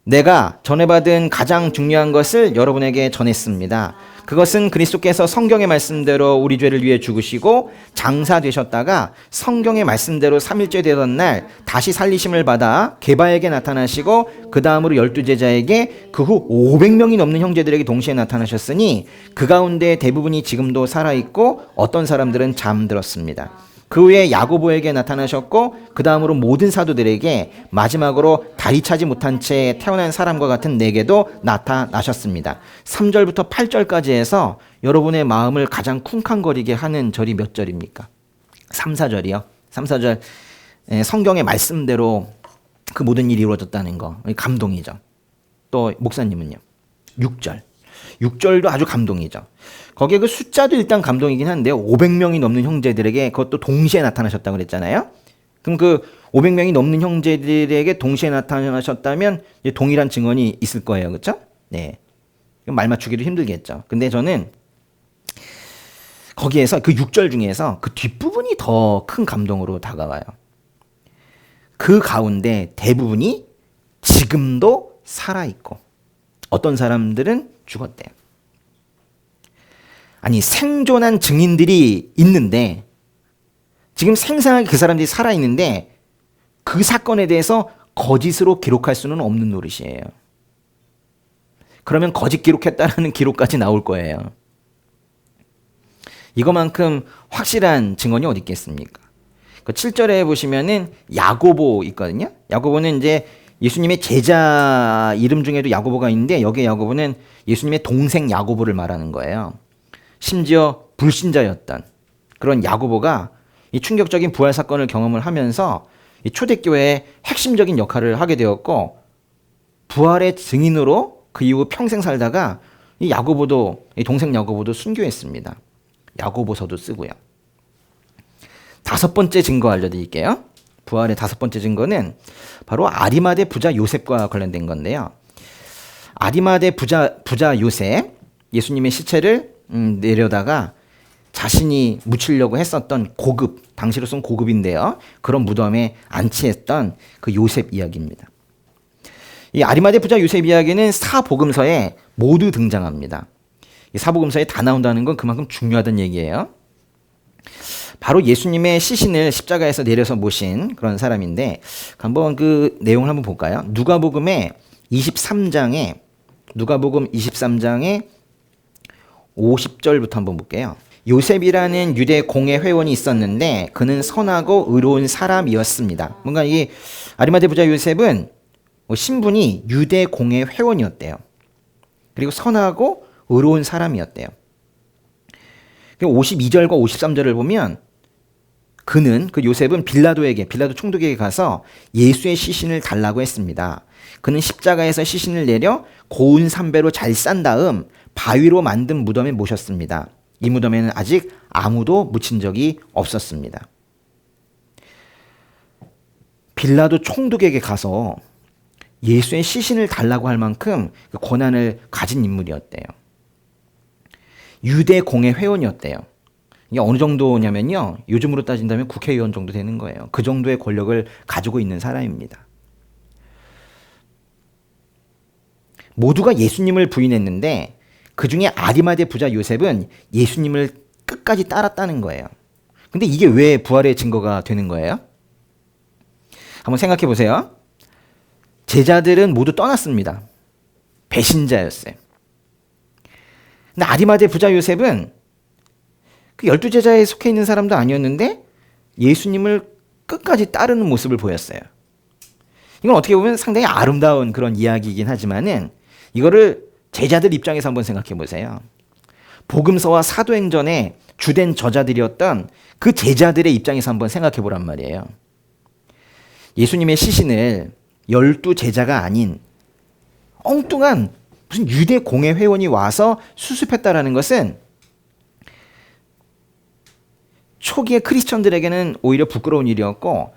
내가 전해받은 가장 중요한 것을 여러분에게 전했습니다. 그것은 그리스도께서 성경의 말씀대로 우리 죄를 위해 죽으시고 장사되셨다가 성경의 말씀대로 3일째 되던 날 다시 살리심을 받아 게바에게 나타나시고 그 다음으로 12제자에게 그 후 500명이 넘는 형제들에게 동시에 나타나셨으니 그 가운데 대부분이 지금도 살아있고 어떤 사람들은 잠들었습니다. 그 후에 야고보에게 나타나셨고 그 다음으로 모든 사도들에게 마지막으로 다리 차지 못한 채 태어난 사람과 같은 내게도 나타나셨습니다. 3절부터 8절까지 해서 여러분의 마음을 가장 쿵쾅거리게 하는 절이 몇 절입니까? 3, 4절이요. 3, 4절 성경의 말씀대로 그 모든 일이 이루어졌다는 거 감동이죠. 또 목사님은요? 6절. 6절도 아주 감동이죠. 거기에 그 숫자도 일단 감동이긴 한데 500명이 넘는 형제들에게 그것도 동시에 나타나셨다고 그랬잖아요. 그럼 그 500명이 넘는 형제들에게 동시에 나타나셨다면 동일한 증언이 있을 거예요. 그렇죠? 네. 말 맞추기도 힘들겠죠. 근데 저는 거기에서 그 6절 중에서 그 뒷부분이 더 큰 감동으로 다가와요. 그 가운데 대부분이 지금도 살아있고 어떤 사람들은 죽었대요. 아니 생존한 증인들이 있는데 지금 생생하게 그 사람들이 살아있는데 그 사건에 대해서 거짓으로 기록할 수는 없는 노릇이에요. 그러면 거짓 기록했다라는 기록까지 나올 거예요. 이거만큼 확실한 증언이 어디 있겠습니까? 그 7절에 보시면은 야고보 있거든요. 야고보는 이제 예수님의 제자 이름 중에도 야고보가 있는데 여기에 야고보는 예수님의 동생 야고보를 말하는 거예요. 심지어 불신자였던 그런 야고보가 이 충격적인 부활 사건을 경험을 하면서 이 초대교회의 핵심적인 역할을 하게 되었고 부활의 증인으로 그 이후 평생 살다가 이 야고보도 이 동생 야고보도 순교했습니다. 야고보서도 쓰고요. 다섯 번째 증거 알려드릴게요. 부활의 다섯 번째 증거는 바로 아리마대 부자 요셉과 관련된 건데요. 아리마대 부자 요셉, 예수님의 시체를 내려다가 자신이 묻히려고 했었던 고급, 당시로서는 고급인데요. 그런 무덤에 안치했던 그 요셉 이야기입니다. 이 아리마대 부자 요셉 이야기는 사복음서에 모두 등장합니다. 이 사복음서에 다 나온다는 건 그만큼 중요하다는 얘기예요. 바로 예수님의 시신을 십자가에서 내려서 모신 그런 사람인데 한번 그 내용을 한번 볼까요? 누가복음 23장에 50절부터 한번 볼게요. 요셉이라는 유대 공회 회원이 있었는데 그는 선하고 의로운 사람이었습니다. 뭔가 이 아리마대 부자 요셉은 신분이 유대 공회 회원이었대요. 그리고 선하고 의로운 사람이었대요. 52절과 53절을 보면 그는 그 요셉은 빌라도 총독에게 가서 예수의 시신을 달라고 했습니다. 그는 십자가에서 시신을 내려 고운 삼배로 잘 싼 다음 바위로 만든 무덤에 모셨습니다. 이 무덤에는 아직 아무도 묻힌 적이 없었습니다. 빌라도 총독에게 가서 예수의 시신을 달라고 할 만큼 그 권한을 가진 인물이었대요. 유대 공회 회원이었대요. 이게 어느 정도냐면요, 요즘으로 따진다면 국회의원 정도 되는 거예요. 그 정도의 권력을 가지고 있는 사람입니다. 모두가 예수님을 부인했는데 그 중에 아리마대 부자 요셉은 예수님을 끝까지 따랐다는 거예요. 근데 이게 왜 부활의 증거가 되는 거예요? 한번 생각해 보세요. 제자들은 모두 떠났습니다. 배신자였어요. 근데 아리마대 부자 요셉은 그 12제자에 속해 있는 사람도 아니었는데 예수님을 끝까지 따르는 모습을 보였어요. 이건 어떻게 보면 상당히 아름다운 그런 이야기이긴 하지만은 이거를 제자들 입장에서 한번 생각해 보세요. 복음서와 사도행전의 주된 저자들이었던 그 제자들의 입장에서 한번 생각해 보란 말이에요. 예수님의 시신을 12제자가 아닌 엉뚱한 무슨 유대 공회 회원이 와서 수습했다라는 것은 초기의 크리스천들에게는 오히려 부끄러운 일이었고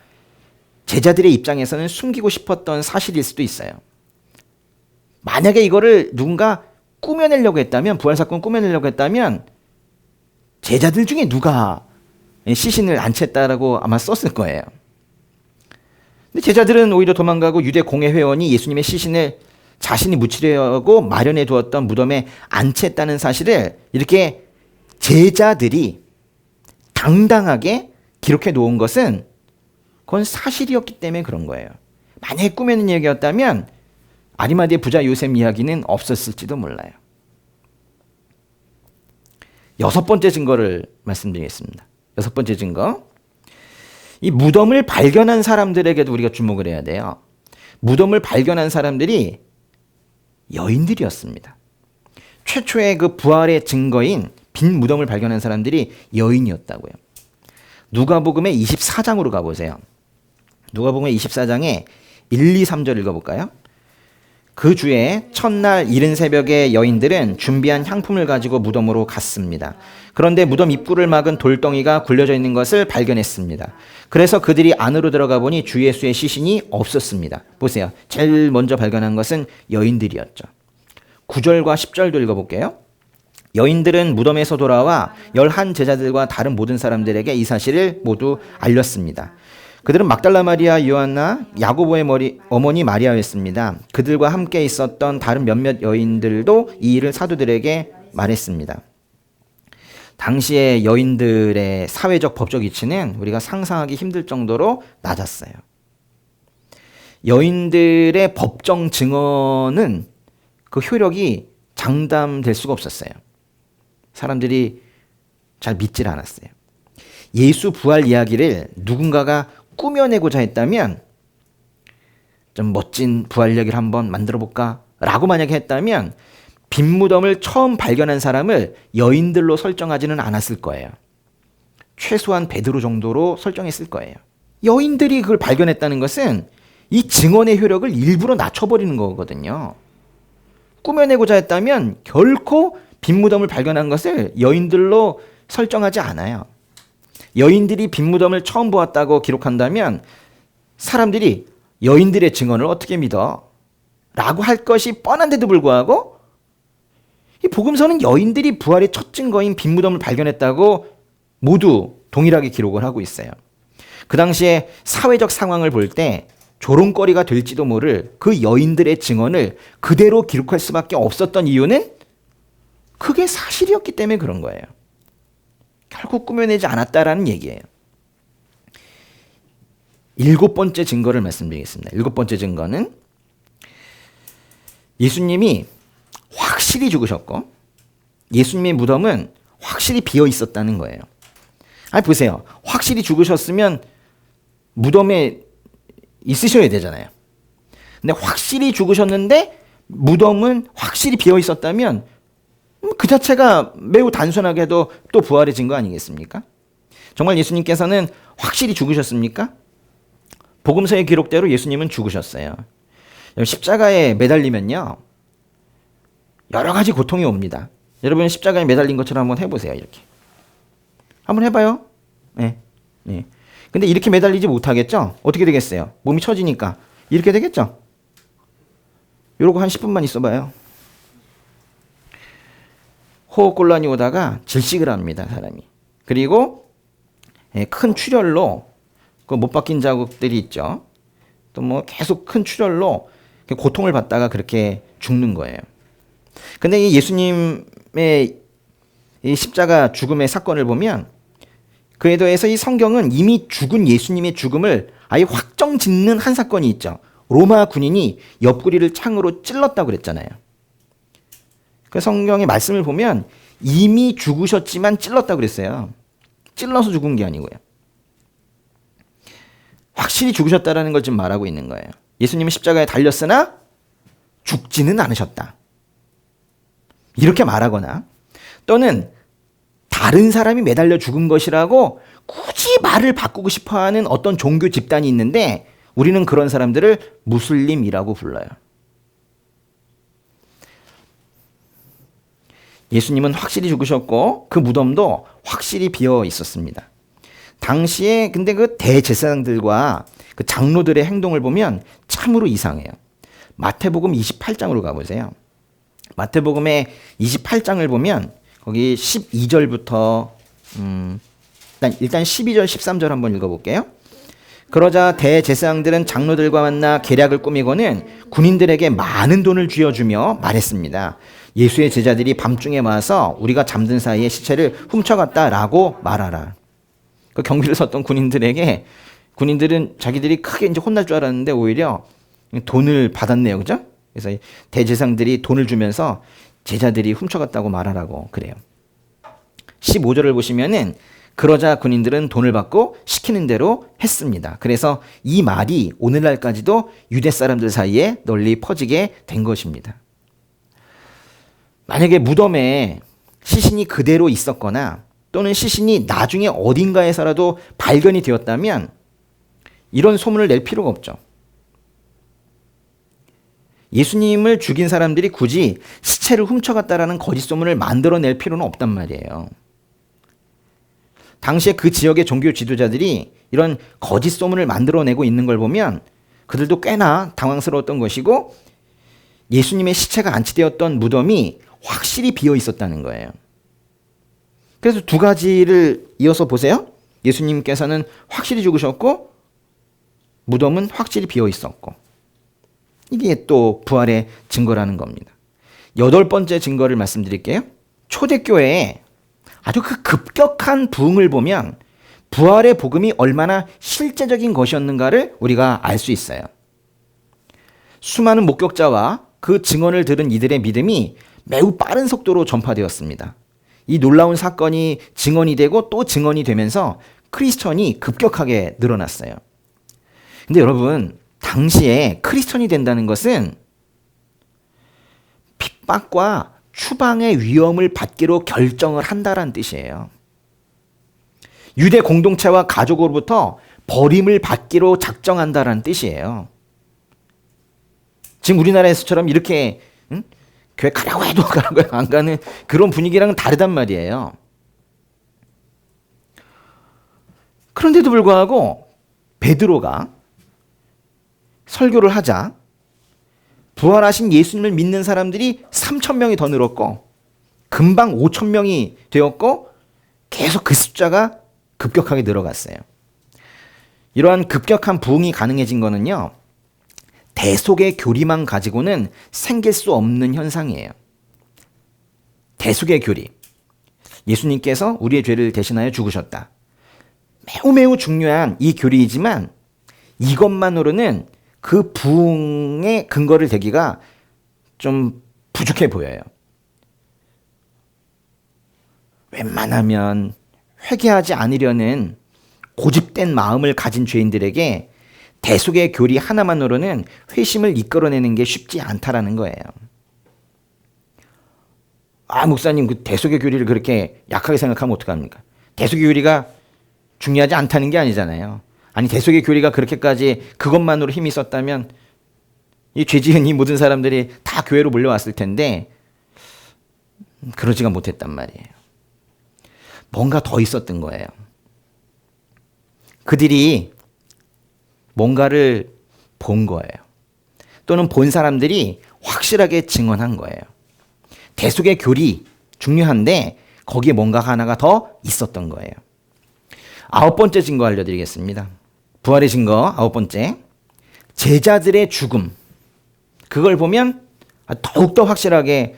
제자들의 입장에서는 숨기고 싶었던 사실일 수도 있어요. 만약에 이거를 누군가 꾸며내려고 했다면, 부활사건 꾸며내려고 했다면 제자들 중에 누가 시신을 안 챘다라고 아마 썼을 거예요. 근데 제자들은 오히려 도망가고 유대 공회 회원이 예수님의 시신을 자신이 묻히려고 마련해 두었던 무덤에 안 챘다는 사실을 이렇게 제자들이 당당하게 기록해 놓은 것은 그건 사실이었기 때문에 그런 거예요. 만약에 꾸며낸 얘기였다면 아리마대 부자 요셉 이야기는 없었을지도 몰라요. 6번째 증거를 말씀드리겠습니다. 6번째 증거. 이 무덤을 발견한 사람들에게도 우리가 주목을 해야 돼요. 무덤을 발견한 사람들이 여인들이었습니다. 최초의 그 부활의 증거인 빈 무덤을 발견한 사람들이 여인이었다고요. 누가복음의 24장으로 가보세요. 누가복음의 24장에 1, 2, 3절 읽어볼까요? 그 주에 첫날 이른 새벽에 여인들은 준비한 향품을 가지고 무덤으로 갔습니다. 그런데 무덤 입구를 막은 돌덩이가 굴려져 있는 것을 발견했습니다. 그래서 그들이 안으로 들어가 보니 주 예수의 시신이 없었습니다. 보세요. 제일 먼저 발견한 것은 여인들이었죠. 9절과 10절도 읽어볼게요. 여인들은 무덤에서 돌아와 11 제자들과 다른 모든 사람들에게 이 사실을 모두 알렸습니다. 그들은 막달라 마리아, 요한나, 야고보의 어머니 마리아였습니다. 그들과 함께 있었던 다른 몇몇 여인들도 이 일을 사도들에게 말했습니다. 당시의 여인들의 사회적 법적 위치는 우리가 상상하기 힘들 정도로 낮았어요. 여인들의 법정 증언은 그 효력이 장담될 수가 없었어요. 사람들이 잘 믿질 않았어요. 예수 부활 이야기를 누군가가 꾸며내고자 했다면 좀 멋진 부활 이야기를 한번 만들어 볼까? 라고 만약에 했다면 빈 무덤을 처음 발견한 사람을 여인들로 설정하지는 않았을 거예요. 최소한 베드로 정도로 설정했을 거예요. 여인들이 그걸 발견했다는 것은 이 증언의 효력을 일부러 낮춰버리는 거거든요. 꾸며내고자 했다면 결코 빈 무덤을 발견한 것을 여인들로 설정하지 않아요. 여인들이 빈 무덤을 처음 보았다고 기록한다면 사람들이 여인들의 증언을 어떻게 믿어? 라고 할 것이 뻔한데도 불구하고 이 복음서는 여인들이 부활의 첫 증거인 빈 무덤을 발견했다고 모두 동일하게 기록을 하고 있어요. 그 당시에 사회적 상황을 볼 때 조롱거리가 될지도 모를 그 여인들의 증언을 그대로 기록할 수밖에 없었던 이유는 그게 사실이었기 때문에 그런 거예요. 결국 꾸며내지 않았다라는 얘기예요. 7번째 증거를 말씀드리겠습니다. 7번째 증거는 예수님이 확실히 죽으셨고 예수님의 무덤은 확실히 비어 있었다는 거예요. 아니 보세요. 확실히 죽으셨으면 무덤에 있으셔야 되잖아요. 근데 확실히 죽으셨는데 무덤은 확실히 비어 있었다면 그 자체가 매우 단순하게도 또 부활해진 거 아니겠습니까? 정말 예수님께서는 확실히 죽으셨습니까? 복음서의 기록대로 예수님은 죽으셨어요. 십자가에 매달리면요, 여러 가지 고통이 옵니다. 여러분 십자가에 매달린 것처럼 한번 해보세요. 이렇게 한번 해봐요. 네. 네. 근데 이렇게 매달리지 못하겠죠? 어떻게 되겠어요? 몸이 처지니까 이렇게 되겠죠? 이러고 한 10분만 있어봐요. 호흡곤란이 오다가 질식을 합니다, 사람이. 그리고 큰 출혈로 그 못 박힌 자국들이 있죠. 또 뭐 계속 큰 출혈로 고통을 받다가 그렇게 죽는 거예요. 근데 이 예수님의 이 십자가 죽음의 사건을 보면 그에 더해서 이 성경은 이미 죽은 예수님의 죽음을 아예 확정 짓는 한 사건이 있죠. 로마 군인이 옆구리를 창으로 찔렀다고 그랬잖아요. 그 성경의 말씀을 보면 이미 죽으셨지만 찔렀다고 그랬어요. 찔러서 죽은 게 아니고요. 확실히 죽으셨다라는 걸 지금 말하고 있는 거예요. 예수님은 십자가에 달렸으나 죽지는 않으셨다. 이렇게 말하거나 또는 다른 사람이 매달려 죽은 것이라고 굳이 말을 바꾸고 싶어하는 어떤 종교 집단이 있는데 우리는 그런 사람들을 무슬림이라고 불러요. 예수님은 확실히 죽으셨고 그 무덤도 확실히 비어 있었습니다. 당시에 근데 그 대제사장들과 그 장로들의 행동을 보면 참으로 이상해요. 마태복음 28장으로 가보세요. 마태복음의 28장을 보면 거기 12절부터 일단 12절 13절 한번 읽어볼게요. 그러자 대제사장들은 장로들과 만나 계략을 꾸미고는 군인들에게 많은 돈을 쥐어주며 말했습니다. 예수의 제자들이 밤중에 와서 우리가 잠든 사이에 시체를 훔쳐갔다라고 말하라. 그 경비를 섰던 군인들은 자기들이 크게 이제 혼날 줄 알았는데 오히려 돈을 받았네요, 그죠? 그래서 대제사장들이 돈을 주면서 제자들이 훔쳐갔다고 말하라고 그래요. 15절을 보시면은 그러자 군인들은 돈을 받고 시키는 대로 했습니다. 그래서 이 말이 오늘날까지도 유대 사람들 사이에 널리 퍼지게 된 것입니다. 만약에 무덤에 시신이 그대로 있었거나 또는 시신이 나중에 어딘가에서라도 발견이 되었다면 이런 소문을 낼 필요가 없죠. 예수님을 죽인 사람들이 굳이 시체를 훔쳐갔다라는 거짓 소문을 만들어낼 필요는 없단 말이에요. 당시에 그 지역의 종교 지도자들이 이런 거짓 소문을 만들어내고 있는 걸 보면 그들도 꽤나 당황스러웠던 것이고 예수님의 시체가 안치되었던 무덤이 확실히 비어 있었다는 거예요. 그래서 두 가지를 이어서 보세요. 예수님께서는 확실히 죽으셨고 무덤은 확실히 비어 있었고 이게 또 부활의 증거라는 겁니다. 8번째 증거를 말씀드릴게요. 초대교회에 아주 그 급격한 부흥을 보면 부활의 복음이 얼마나 실제적인 것이었는가를 우리가 알 수 있어요. 수많은 목격자와 그 증언을 들은 이들의 믿음이 매우 빠른 속도로 전파되었습니다. 이 놀라운 사건이 증언이 되고 또 증언이 되면서 크리스천이 급격하게 늘어났어요. 근데 여러분, 당시에 크리스천이 된다는 것은 핍박과 추방의 위험을 받기로 결정을 한다는 뜻이에요. 유대 공동체와 가족으로부터 버림을 받기로 작정한다는 뜻이에요. 지금 우리나라에서처럼 이렇게 교회 가라고 해도 가라고 안 가는 그런 분위기랑은 다르단 말이에요. 그런데도 불구하고 베드로가 설교를 하자 부활하신 예수님을 믿는 사람들이 3,000명이 더 늘었고 금방 5,000명이 되었고 계속 그 숫자가 급격하게 늘어갔어요. 이러한 급격한 부흥이 가능해진 거는요. 대속의 교리만 가지고는 생길 수 없는 현상이에요. 대속의 교리. 예수님께서 우리의 죄를 대신하여 죽으셨다. 매우 중요한 이 교리이지만 이것만으로는 그 부흥의 근거를 대기가 좀 부족해 보여요. 웬만하면 회개하지 않으려는 고집된 마음을 가진 죄인들에게 대속의 교리 하나만으로는 회심을 이끌어내는 게 쉽지 않다라는 거예요. 아, 목사님, 그 대속의 교리를 그렇게 약하게 생각하면 어떡합니까? 대속의 교리가 중요하지 않다는 게 아니잖아요. 아니, 대속의 교리가 그렇게까지 그것만으로 힘이 있었다면 이 죄지은 이 모든 사람들이 다 교회로 몰려왔을 텐데 그러지가 못했단 말이에요. 뭔가 더 있었던 거예요. 그들이 뭔가를 본 거예요. 또는 본 사람들이 확실하게 증언한 거예요. 대속의 교리 중요한데 거기에 뭔가 하나가 더 있었던 거예요. 9번째 증거 알려드리겠습니다. 부활의 증거 9번째. 제자들의 죽음. 그걸 보면 더욱더 확실하게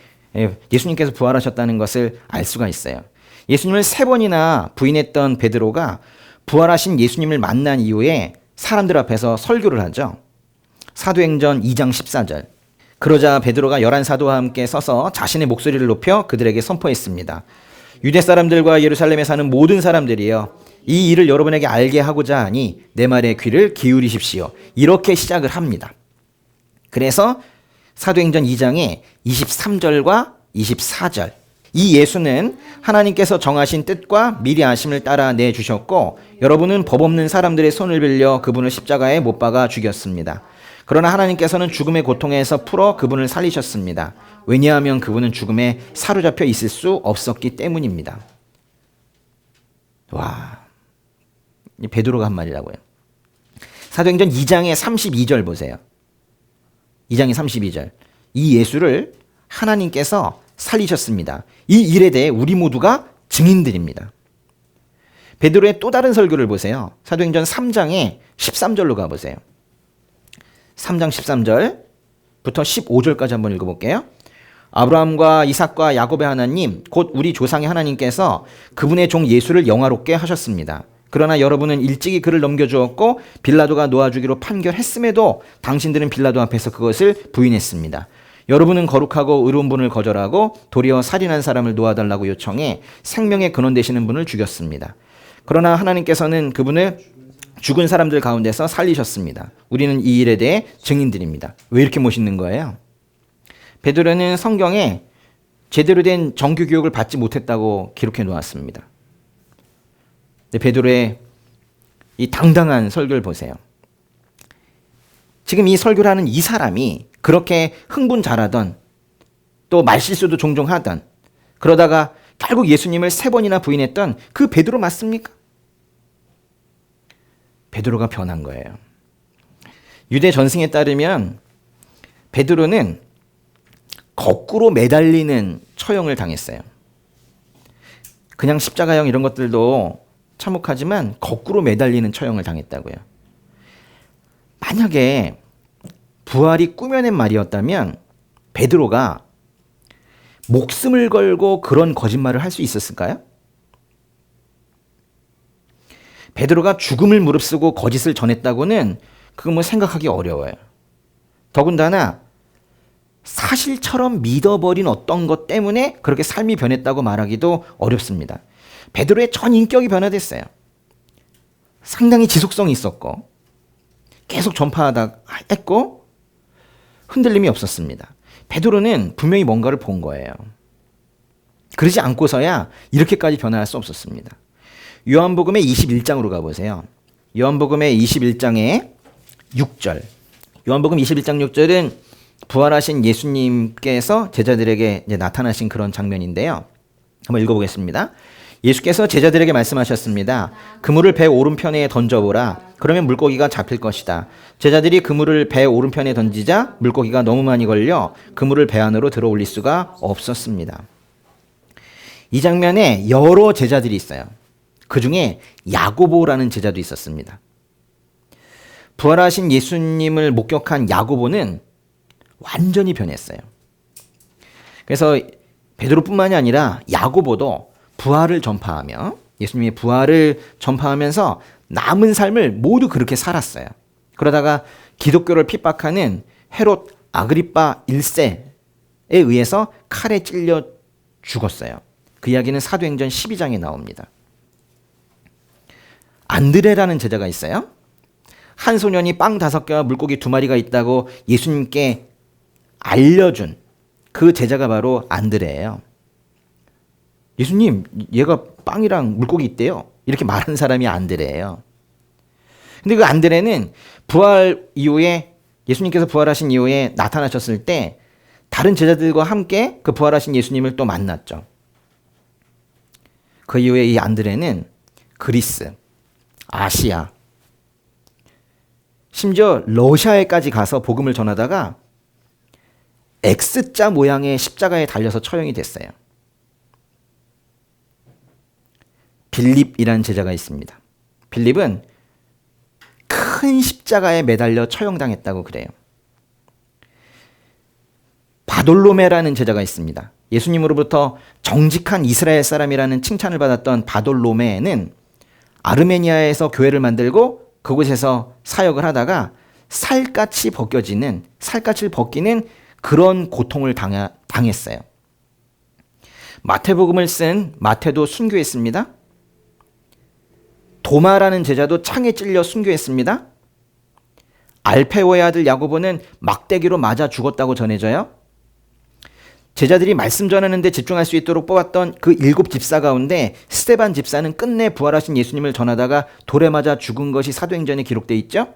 예수님께서 부활하셨다는 것을 알 수가 있어요. 예수님을 3번이나 부인했던 베드로가 부활하신 예수님을 만난 이후에 사람들 앞에서 설교를 하죠. 사도행전 2장 14절. 그러자 베드로가 11사도와 함께 서서 자신의 목소리를 높여 그들에게 선포했습니다. 유대 사람들과 예루살렘에 사는 모든 사람들이여, 이 일을 여러분에게 알게 하고자 하니 내 말에 귀를 기울이십시오. 이렇게 시작을 합니다. 그래서 사도행전 2장의 23절과 24절. 이 예수는 하나님께서 정하신 뜻과 미리 아심을 따라 내주셨고 여러분은 법 없는 사람들의 손을 빌려 그분을 십자가에 못 박아 죽였습니다. 그러나 하나님께서는 죽음의 고통에서 풀어 그분을 살리셨습니다. 왜냐하면 그분은 죽음에 사로잡혀 있을 수 없었기 때문입니다. 와, 베드로가 한 말이라고요. 사도행전 2장의 32절 보세요. 2장의 32절. 이 예수를 하나님께서 살리셨습니다. 이 일에 대해 우리 모두가 증인들입니다. 베드로의 또 다른 설교를 보세요. 사도행전 3장의 13절로 가보세요. 3장 13절부터 15절까지 한번 읽어볼게요. 아브라함과 이삭과 야곱의 하나님, 곧 우리 조상의 하나님께서 그분의 종 예수를 영화롭게 하셨습니다. 그러나 여러분은 일찍이 그를 넘겨주었고 빌라도가 놓아주기로 판결했음에도 당신들은 빌라도 앞에서 그것을 부인했습니다. 여러분은 거룩하고 의로운 분을 거절하고 도리어 살인한 사람을 놓아달라고 요청해 생명의 근원 되시는 분을 죽였습니다. 그러나 하나님께서는 그분을 죽은 사람들 가운데서 살리셨습니다. 우리는 이 일에 대해 증인들입니다. 왜 이렇게 멋있는 거예요? 베드로는 성경에 제대로 된 정규 교육을 받지 못했다고 기록해 놓았습니다. 베드로의 이 당당한 설교를 보세요. 지금 이 설교를 하는 이 사람이 그렇게 흥분 잘하던, 또 말실수도 종종 하던, 그러다가 결국 예수님을 3번이나 부인했던 그 베드로 맞습니까? 베드로가 변한 거예요. 유대 전승에 따르면 베드로는 거꾸로 매달리는 처형을 당했어요. 그냥 십자가형 이런 것들도 참혹하지만 거꾸로 매달리는 처형을 당했다고요. 만약에 부활이 꾸며낸 말이었다면 베드로가 목숨을 걸고 그런 거짓말을 할 수 있었을까요? 베드로가 죽음을 무릅쓰고 거짓을 전했다고는 그거 뭐 생각하기 어려워요. 더군다나 사실처럼 믿어버린 어떤 것 때문에 그렇게 삶이 변했다고 말하기도 어렵습니다. 베드로의 전 인격이 변화됐어요. 상당히 지속성이 있었고 계속 전파하다 했고 흔들림이 없었습니다. 베드로는 분명히 뭔가를 본 거예요. 그러지 않고서야 이렇게까지 변화할 수 없었습니다. 요한복음의 21장으로 가보세요. 요한복음의 21장의 6절. 요한복음 21장 6절은 부활하신 예수님께서 제자들에게 나타나신 그런 장면인데요. 한번 읽어보겠습니다. 예수께서 제자들에게 말씀하셨습니다. 그물을 배 오른편에 던져보라. 그러면 물고기가 잡힐 것이다. 제자들이 그물을 배 오른편에 던지자 물고기가 너무 많이 걸려 그물을 배 안으로 들어올릴 수가 없었습니다. 이 장면에 여러 제자들이 있어요. 그 중에 야고보라는 제자도 있었습니다. 부활하신 예수님을 목격한 야고보는 완전히 변했어요. 그래서 베드로뿐만이 아니라 야고보도 부활을 전파하며 예수님의 부활을 전파하면서 남은 삶을 모두 그렇게 살았어요. 그러다가 기독교를 핍박하는 헤롯 아그리파 1세에 의해서 칼에 찔려 죽었어요. 그 이야기는 사도행전 12장에 나옵니다. 안드레라는 제자가 있어요. 한 소년이 빵 5개와 물고기 2마리가 있다고 예수님께 알려준 그 제자가 바로 안드레예요. 예수님, 얘가 빵이랑 물고기 있대요. 이렇게 말한 사람이 안드레예요. 근데 그 안드레는 부활 이후에, 예수님께서 부활하신 이후에 나타나셨을 때 다른 제자들과 함께 그 부활하신 예수님을 또 만났죠. 그 이후에 이 안드레는 그리스, 아시아, 심지어 러시아에까지 가서 복음을 전하다가 X자 모양의 십자가에 달려서 처형이 됐어요. 빌립이라는 제자가 있습니다. 빌립은 큰 십자가에 매달려 처형당했다고 그래요. 바돌로메라는 제자가 있습니다. 예수님으로부터 정직한 이스라엘 사람이라는 칭찬을 받았던 바돌로메는 아르메니아에서 교회를 만들고 그곳에서 사역을 하다가 살갗이 벗기는 그런 고통을 당했어요. 마태복음을 쓴 마태도 순교했습니다. 도마라는 제자도 창에 찔려 순교했습니다. 알페오의 아들 야고보는 막대기로 맞아 죽었다고 전해져요. 제자들이 말씀 전하는데 집중할 수 있도록 뽑았던 그 7 집사 가운데 스데반 집사는 끝내 부활하신 예수님을 전하다가 돌에 맞아 죽은 것이 사도행전에 기록되어 있죠.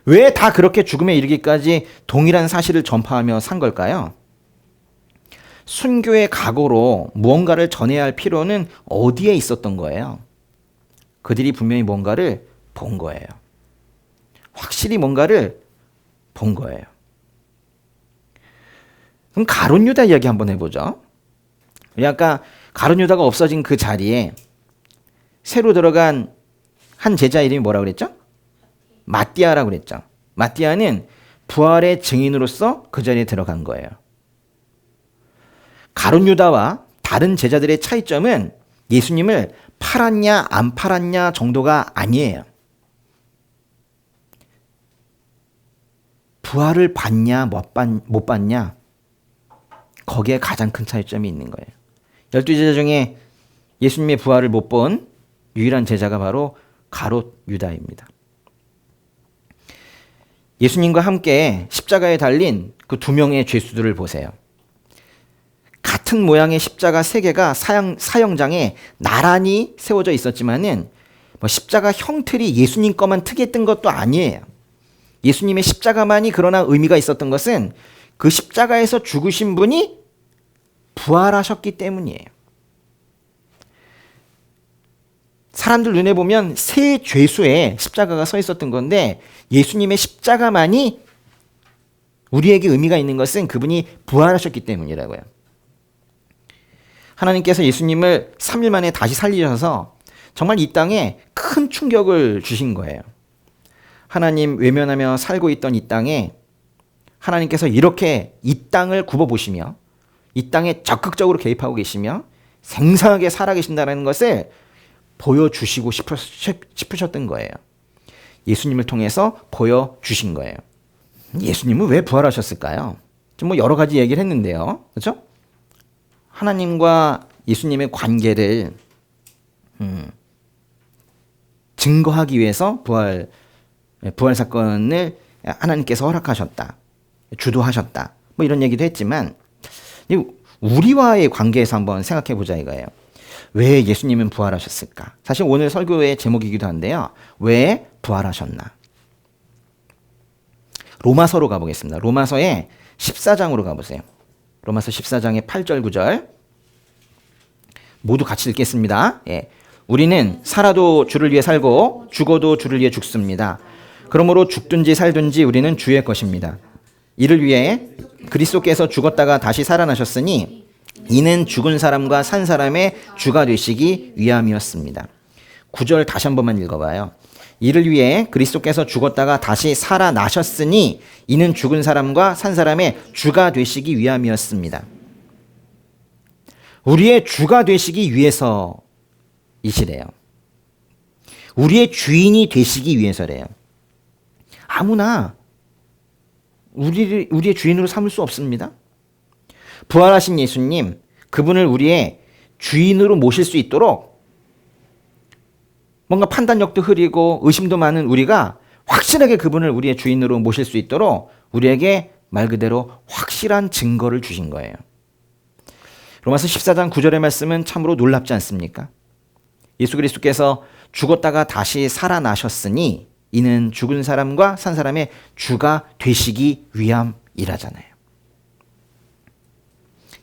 왜 다 그렇게 죽음에 이르기까지 동일한 사실을 전파하며 산 걸까요? 순교의 각오로 무언가를 전해야 할 필요는 어디에 있었던 거예요? 그들이 분명히 뭔가를 본 거예요. 확실히 뭔가를 본 거예요. 그럼 가룟 유다 이야기 한번 해보죠. 우리 아까 가룟 유다가 없어진 그 자리에 새로 들어간 한 제자 이름이 뭐라고 그랬죠? 마띠아라고 그랬죠. 마띠아는 부활의 증인으로서 그 자리에 들어간 거예요. 가룟 유다와 다른 제자들의 차이점은 예수님을 팔았냐 안 팔았냐 정도가 아니에요. 부활을 봤냐 못 봤냐, 거기에 가장 큰 차이점이 있는 거예요. 12제자 중에 예수님의 부활을 못 본 유일한 제자가 바로 가롯 유다입니다. 예수님과 함께 십자가에 달린 그 2명의 죄수들을 보세요. 같은 모양의 십자가 3개가 사형장에 나란히 세워져 있었지만은 십자가 형틀이 예수님 거만 특이했던 것도 아니에요. 예수님의 십자가만이 그러나 의미가 있었던 것은 그 십자가에서 죽으신 분이 부활하셨기 때문이에요. 사람들 눈에 보면 세 죄수의 십자가가 서 있었던 건데 예수님의 십자가만이 우리에게 의미가 있는 것은 그분이 부활하셨기 때문이라고요. 하나님께서 예수님을 3일 만에 다시 살리셔서 정말 이 땅에 큰 충격을 주신 거예요. 하나님 외면하며 살고 있던 이 땅에 하나님께서 이렇게 이 땅을 굽어보시며 이 땅에 적극적으로 개입하고 계시며 생생하게 살아계신다는 것을 보여주시고 싶으셨던 거예요. 예수님을 통해서 보여주신 거예요. 예수님은 왜 부활하셨을까요? 좀 여러 가지 얘기를 했는데요. 그렇죠? 하나님과 예수님의 관계를 증거하기 위해서 부활 사건을 하나님께서 허락하셨다. 주도하셨다. 이런 얘기도 했지만 우리와의 관계에서 한번 생각해 보자 이거예요. 왜 예수님은 부활하셨을까? 사실 오늘 설교의 제목이기도 한데요. 왜 부활하셨나? 로마서로 가보겠습니다. 로마서의 14장으로 가보세요. 로마서 14장의 8절 9절 모두 같이 읽겠습니다. 예. 우리는 살아도 주를 위해 살고 죽어도 주를 위해 죽습니다. 그러므로 죽든지 살든지 우리는 주의 것입니다. 이를 위해 그리스도께서 죽었다가 다시 살아나셨으니 이는 죽은 사람과 산 사람의 주가 되시기 위함이었습니다. 9절 다시 한 번만 읽어봐요. 이를 위해 그리스도께서 죽었다가 다시 살아나셨으니 이는 죽은 사람과 산 사람의 주가 되시기 위함이었습니다. 우리의 주가 되시기 위해서이시래요. 우리의 주인이 되시기 위해서래요. 아무나 우리의 주인으로 삼을 수 없습니다. 부활하신 예수님, 그분을 우리의 주인으로 모실 수 있도록 뭔가 판단력도 흐리고 의심도 많은 우리가 확실하게 그분을 우리의 주인으로 모실 수 있도록 우리에게 말 그대로 확실한 증거를 주신 거예요. 로마서 14장 9절의 말씀은 참으로 놀랍지 않습니까? 예수 그리스도께서 죽었다가 다시 살아나셨으니 이는 죽은 사람과 산 사람의 주가 되시기 위함이라잖아요.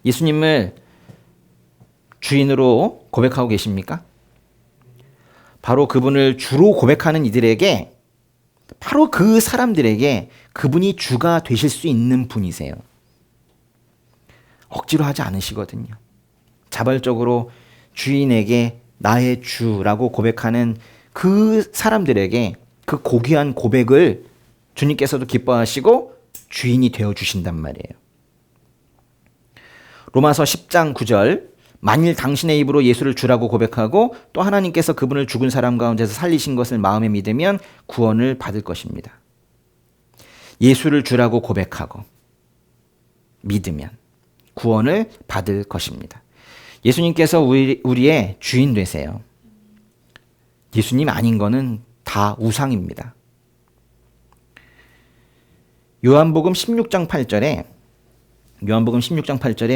예수님을 주인으로 고백하고 계십니까? 바로 그분을 주로 고백하는 이들에게, 바로 그 사람들에게 그분이 주가 되실 수 있는 분이세요. 억지로 하지 않으시거든요. 자발적으로 주인에게 나의 주라고 고백하는 그 사람들에게 그 고귀한 고백을 주님께서도 기뻐하시고 주인이 되어주신단 말이에요. 로마서 10장 9절, 만일 당신의 입으로 예수를 주라고 고백하고 또 하나님께서 그분을 죽은 사람 가운데서 살리신 것을 마음에 믿으면 구원을 받을 것입니다. 예수를 주라고 고백하고 믿으면 구원을 받을 것입니다. 예수님께서 우리의 주인 되세요. 예수님 아닌 거는 다 우상입니다. 요한복음 16장 8절에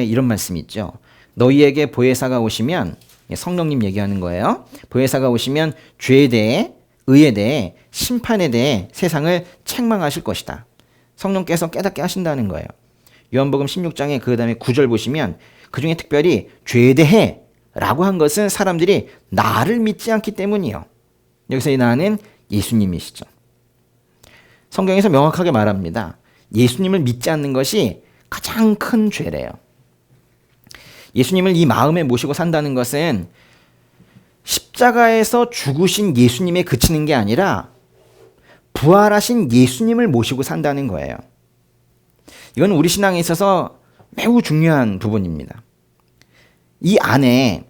이런 말씀이 있죠. 너희에게 보혜사가 오시면, 성령님 얘기하는 거예요. 보혜사가 오시면 죄에 대해, 의에 대해, 심판에 대해 세상을 책망하실 것이다. 성령께서 깨닫게 하신다는 거예요. 요한복음 16장에 그 다음에 9절 보시면 그 중에 특별히 죄에 대해 라고 한 것은 사람들이 나를 믿지 않기 때문이요. 여기서 이 나는 예수님이시죠. 성경에서 명확하게 말합니다. 예수님을 믿지 않는 것이 가장 큰 죄래요. 예수님을 이 마음에 모시고 산다는 것은 십자가에서 죽으신 예수님에 그치는 게 아니라 부활하신 예수님을 모시고 산다는 거예요. 이건 우리 신앙에 있어서 매우 중요한 부분입니다. 이 안에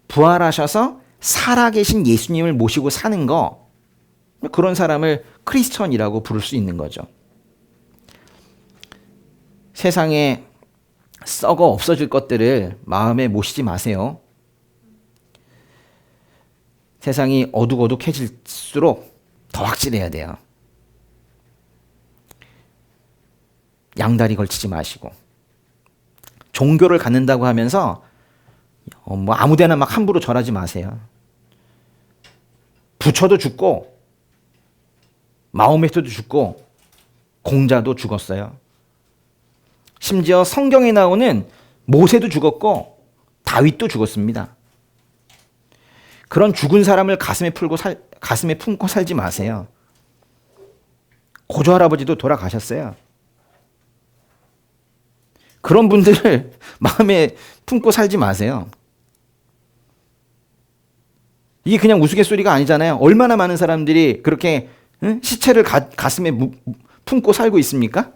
부활하셔서 살아계신 예수님을 모시고 사는 거, 그런 사람을 크리스천이라고 부를 수 있는 거죠. 세상에 썩어 없어질 것들을 마음에 모시지 마세요. 세상이 어둑어둑해질수록 더 확실해야 돼요. 양다리 걸치지 마시고, 종교를 갖는다고 하면서 뭐 아무데나 막 함부로 절하지 마세요. 부처도 죽고 마호메트도 죽고 공자도 죽었어요. 심지어 성경에 나오는 모세도 죽었고 다윗도 죽었습니다. 그런 죽은 사람을 가슴에 품고 살지 마세요. 고조 할아버지도 돌아가셨어요. 그런 분들을 마음에 품고 살지 마세요. 이게 그냥 우스갯소리가 아니잖아요. 얼마나 많은 사람들이 그렇게 시체를 가슴에 품고 살고 있습니까?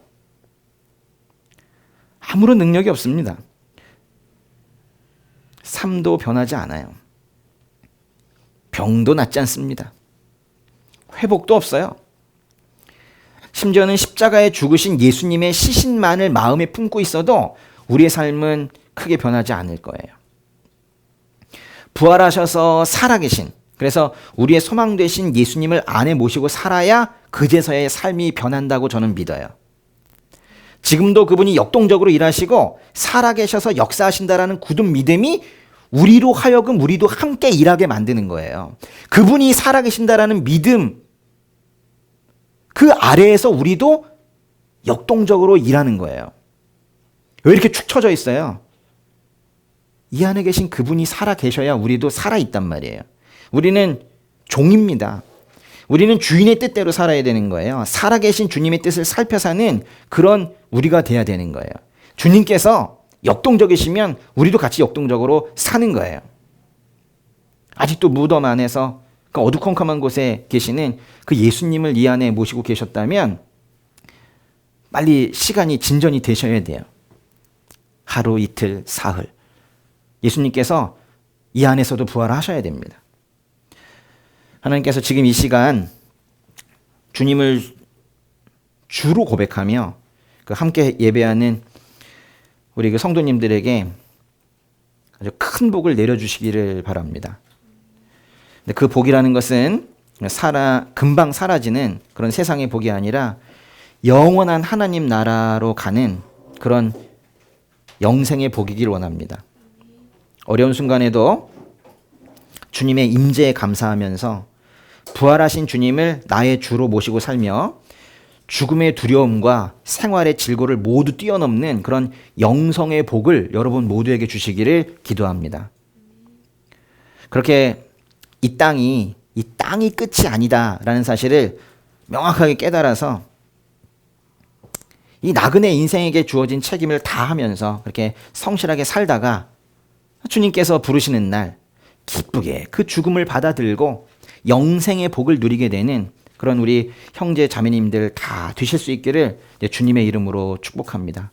아무런 능력이 없습니다. 삶도 변하지 않아요. 병도 낫지 않습니다. 회복도 없어요. 심지어는 십자가에 죽으신 예수님의 시신만을 마음에 품고 있어도 우리의 삶은 크게 변하지 않을 거예요. 부활하셔서 살아계신, 그래서 우리의 소망 되신 예수님을 안에 모시고 살아야 그제서야 삶이 변한다고 저는 믿어요. 지금도 그분이 역동적으로 일하시고 살아계셔서 역사하신다라는 굳은 믿음이 우리로 하여금 우리도 함께 일하게 만드는 거예요. 그분이 살아계신다라는 믿음, 그 아래에서 우리도 역동적으로 일하는 거예요. 왜 이렇게 축 처져 있어요? 이 안에 계신 그분이 살아계셔야 우리도 살아있단 말이에요. 우리는 종입니다. 우리는 주인의 뜻대로 살아야 되는 거예요. 살아계신 주님의 뜻을 살펴 사는 그런 우리가 돼야 되는 거예요. 주님께서 역동적이시면 우리도 같이 역동적으로 사는 거예요. 아직도 무덤 안에서 그 어두컴컴한 곳에 계시는 그 예수님을 이 안에 모시고 계셨다면 빨리 시간이 진전이 되셔야 돼요. 하루, 이틀, 사흘. 예수님께서 이 안에서도 부활하셔야 됩니다. 하나님께서 지금 이 시간 주님을 주로 고백하며 그 함께 예배하는 우리 그 성도님들에게 아주 큰 복을 내려주시기를 바랍니다. 근데 그 복이라는 것은 금방 사라지는 그런 세상의 복이 아니라 영원한 하나님 나라로 가는 그런 영생의 복이길 원합니다. 어려운 순간에도 주님의 임재에 감사하면서 부활하신 주님을 나의 주로 모시고 살며 죽음의 두려움과 생활의 질고를 모두 뛰어넘는 그런 영성의 복을 여러분 모두에게 주시기를 기도합니다. 그렇게 이 땅이 끝이 아니다라는 사실을 명확하게 깨달아서 이 나그네 인생에게 주어진 책임을 다하면서 그렇게 성실하게 살다가 주님께서 부르시는 날 기쁘게 그 죽음을 받아들고 영생의 복을 누리게 되는 그런 우리 형제 자매님들 다 되실 수 있기를 주님의 이름으로 축복합니다.